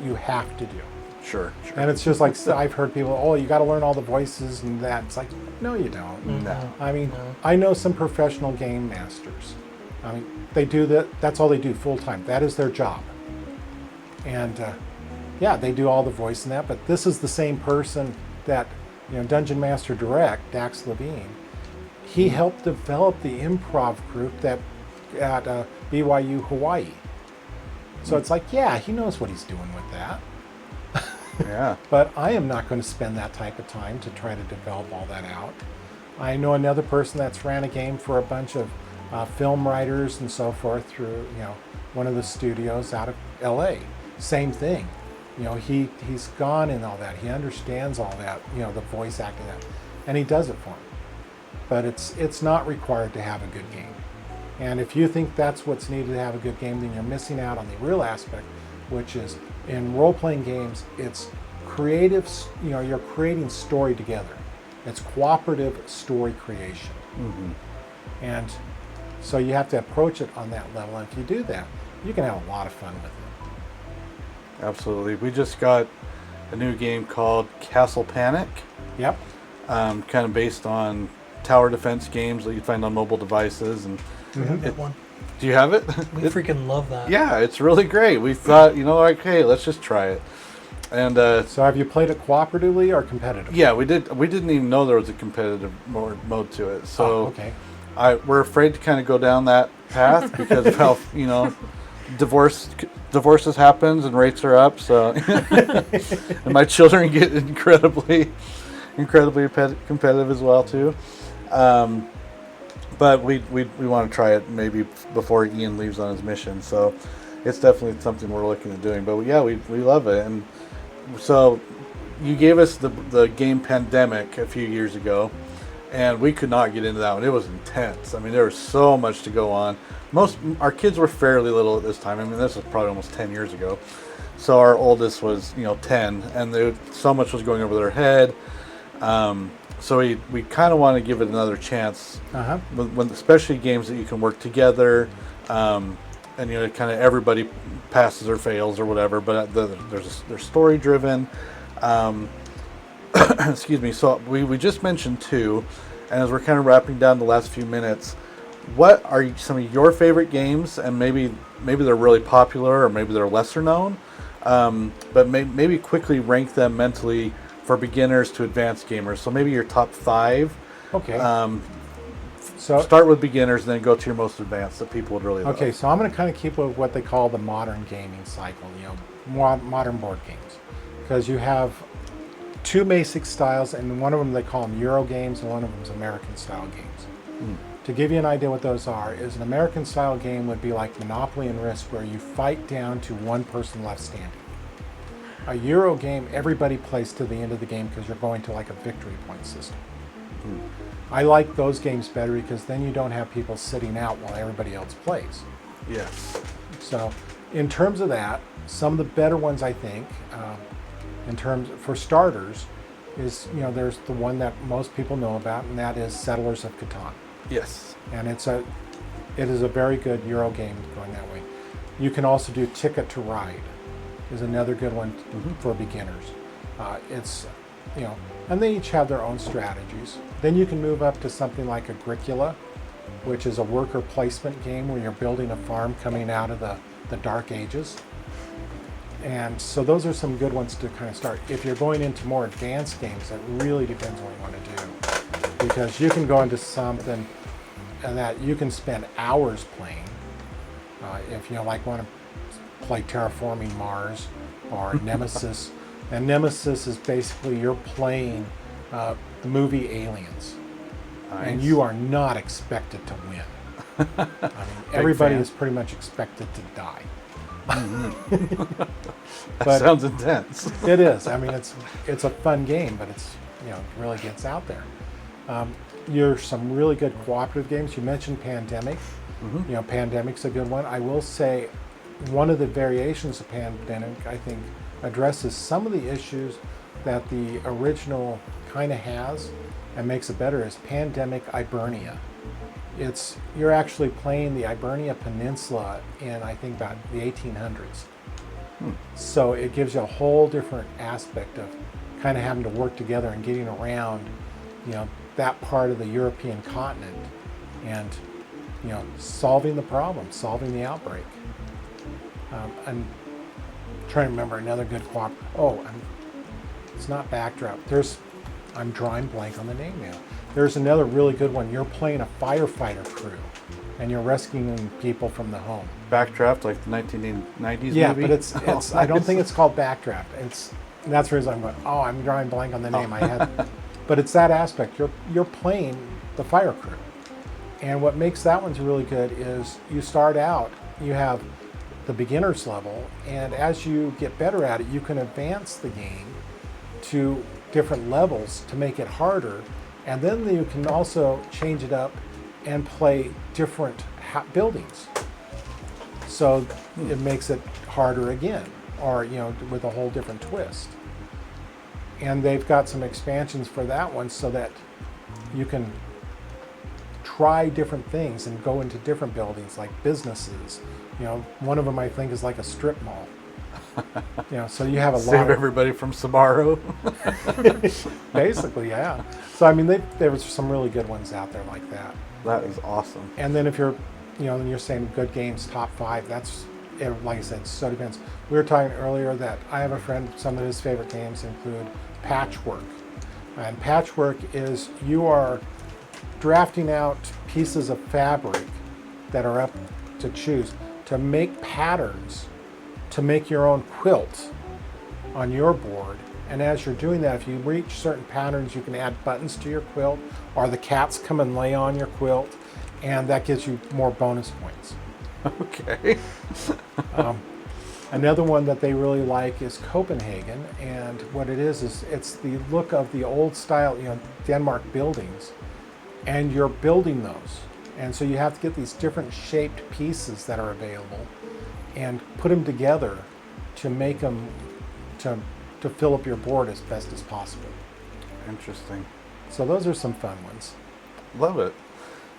you have to do. Sure. And it's just like, I've heard people, you got to learn all the voices and that. It's like, no, you don't. No. I mean, I know some professional game masters. I mean, they do that. That's all they do full time. That is their job. And they do all the voice and that. But this is the same person that, Dungeon Master Direct, Dax Levine, he helped develop the improv group at BYU Hawaii. So it's like, he knows what he's doing with that. Yeah. But I am not going to spend that type of time to try to develop all that out. I know another person that's ran a game for a bunch of film writers and so forth through, one of the studios out of LA. Same thing. He's gone in all that. He understands all that, the voice acting that, and he does it for him. But it's not required to have a good game. And if you think that's what's needed to have a good game, then you're missing out on the real aspect, which is in role-playing games, it's creative, you're creating story together. It's cooperative story creation. And so you have to approach it on that level. And if you do that, you can have a lot of fun with it. Absolutely. We just got a new game called Castle Panic. Yep. Kind of based on tower defense games that you find on mobile devices. And I have that one. do you have it? We freaking love that. Yeah, it's really great. We thought, hey, let's just try it. And So have you played it cooperatively or competitively? yeah, we did. We didn't even know there was a competitive mode to it. So okay. we're afraid to kind of go down that path because of how divorces happens and rates are up. So and my children get incredibly competitive as well too. But we want to try it maybe before Ian leaves on his mission. So it's definitely something we're looking at doing. But yeah, we love it. And so you gave us the game Pandemic a few years ago, and we could not get into that one. It was intense. I mean, there was so much to go on. Our kids were fairly little at this time. I mean, this was probably almost 10 years ago. So our oldest was 10, and so much was going over their head. So we kind of want to give it another chance, when especially games that you can work together, and kind of everybody passes or fails or whatever. But they're story driven. Excuse me. So we just mentioned two, and as we're kind of wrapping down the last few minutes, what are some of your favorite games? And maybe they're really popular, or maybe they're lesser known. But maybe quickly rank them mentally for beginners to advanced gamers. So maybe your top 5. Okay. So start with beginners, and then go to your most advanced that people would really love. Okay, so I'm going to kind of keep with what they call the modern gaming cycle, modern board games. Because you have two basic styles, and one of them they call them Euro games, and one of them is American style games. To give you an idea what those are, is an American style game would be like Monopoly and Risk, where you fight down to one person left standing. A Euro game, everybody plays to the end of the game because you're going to like a victory point system. I like those games better because then you don't have people sitting out while everybody else plays. Yes. So in terms of that, some of the better ones I think, for starters, is, there's the one that most people know about, and that is Settlers of Catan. Yes. And it is a very good Euro game going that way. You can also do Ticket to Ride, is another good one for beginners. And they each have their own strategies. Then you can move up to something like Agricola, which is a worker placement game where you're building a farm coming out of the Dark Ages. And so those are some good ones to kind of start. If you're going into more advanced games, it really depends on what you want to do. Because you can go into something that you can spend hours playing. If you want to play Terraforming Mars or Nemesis. And Nemesis is basically you're playing the movie Aliens. Nice. And you are not expected to win. I mean, everybody is pretty much expected to die. That sounds intense. It is. I mean, it's a fun game, but it really gets out there. There's some really good cooperative games. You mentioned Pandemic. Pandemic's a good one. I will say one of the variations of Pandemic, I think, addresses some of the issues that the original kind of has and makes it better is Pandemic Ibernia. You're actually playing the Ibernia Peninsula in, I think, about the 1800s. So it gives you a whole different aspect of kind of having to work together and getting around, that part of the European continent and, solving the problem, solving the outbreak. I'm trying to remember another good it's not Backdraft. I'm drawing blank on the name now. There's another really good one. You're playing a firefighter crew, and you're rescuing people from the home. Backdraft, like the 1990s yeah, movie? But it's. I don't think it's called Backdraft. That's the reason I'm going, I'm drawing blank on the name. But it's that aspect. You're playing the fire crew. And what makes that one really good is you start out, you have the beginner's level, and as you get better at it, you can advance the game to different levels to make it harder. And then you can also change it up and play different buildings. So it makes it harder again, or with a whole different twist. And they've got some expansions for that one so that you can try different things and go into different buildings like businesses. One of them I think is like a strip mall. So you have a lot Save of everybody from Sbarro. basically, yeah. So I mean, there was some really good ones out there like that. That is awesome. And then if you're, when you're saying good games, top 5, that's, like I said, so depends. We were talking earlier that I have a friend, some of his favorite games include Patchwork. And Patchwork is you are drafting out pieces of fabric that are up to choose to make patterns to make your own quilt on your board. And as you're doing that, if you reach certain patterns, you can add buttons to your quilt, or the cats come and lay on your quilt, and that gives you more bonus points. Okay. Another one that they really like is Copenhagen, and what it is it's the look of the old style, Denmark buildings, and you're building those. And so you have to get these different shaped pieces that are available and put them together to make them to fill up your board as best as possible. Interesting. So those are some fun ones. Love it.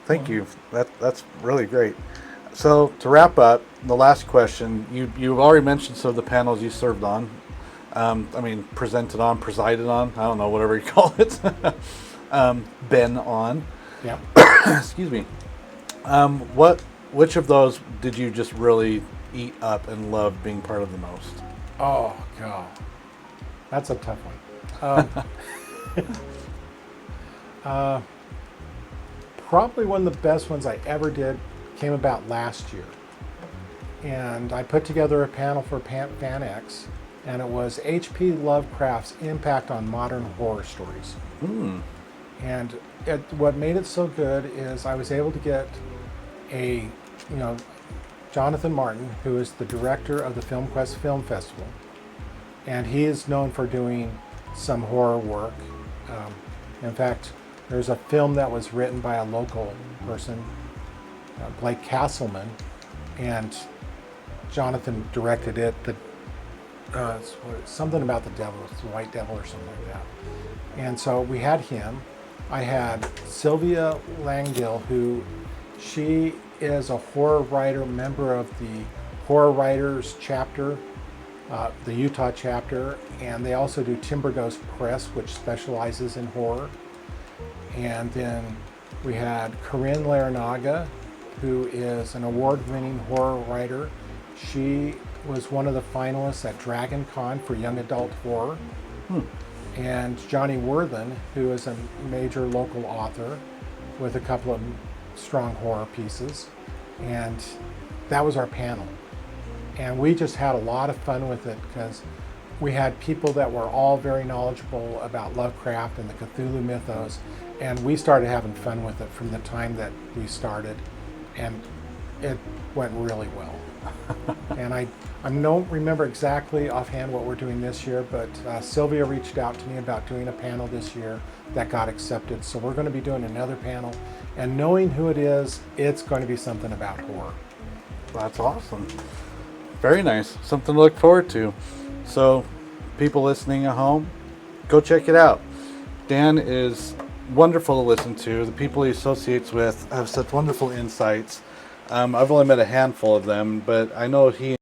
Thank you. That's really great. So to wrap up, the last question, you've already mentioned some of the panels you served on. Presented on, presided on, I don't know, whatever you call it. Been on. Yeah. Excuse me. Which of those did you just really eat up and love being part of the most? Oh, God. That's a tough one. Probably one of the best ones I ever did came about last year. And I put together a panel for FanX, and it was H.P. Lovecraft's impact on modern horror stories. And what made it so good is I was able to get Jonathan Martin, who is the director of the Film Quest Film Festival, and he is known for doing some horror work. In fact, there's a film that was written by a local person, Blake Castleman, and Jonathan directed it. Something about the devil, the white devil or something like that. And so we had him. I had Sylvia Langdill, who she is a horror writer, member of the Horror Writers chapter, the Utah chapter, and they also do Timber Ghost Press, which specializes in horror. And then we had Corinne Larinaga, who is an award-winning horror writer. She was one of the finalists at Dragon Con for young adult horror. And Johnny Worthen, who is a major local author with a couple of strong horror pieces. And that was our panel. And we just had a lot of fun with it because we had people that were all very knowledgeable about Lovecraft and the Cthulhu mythos. And we started having fun with it from the time that we started. And it went really well. And I don't remember exactly offhand what we're doing this year, but Sylvia reached out to me about doing a panel this year that got accepted. So we're going to be doing another panel. And knowing who it is, it's going to be something about horror. That's awesome. Very nice. Something to look forward to. So, people listening at home, go check it out. Dan is wonderful to listen to. The people he associates with have such wonderful insights. I've only met a handful of them, but I know he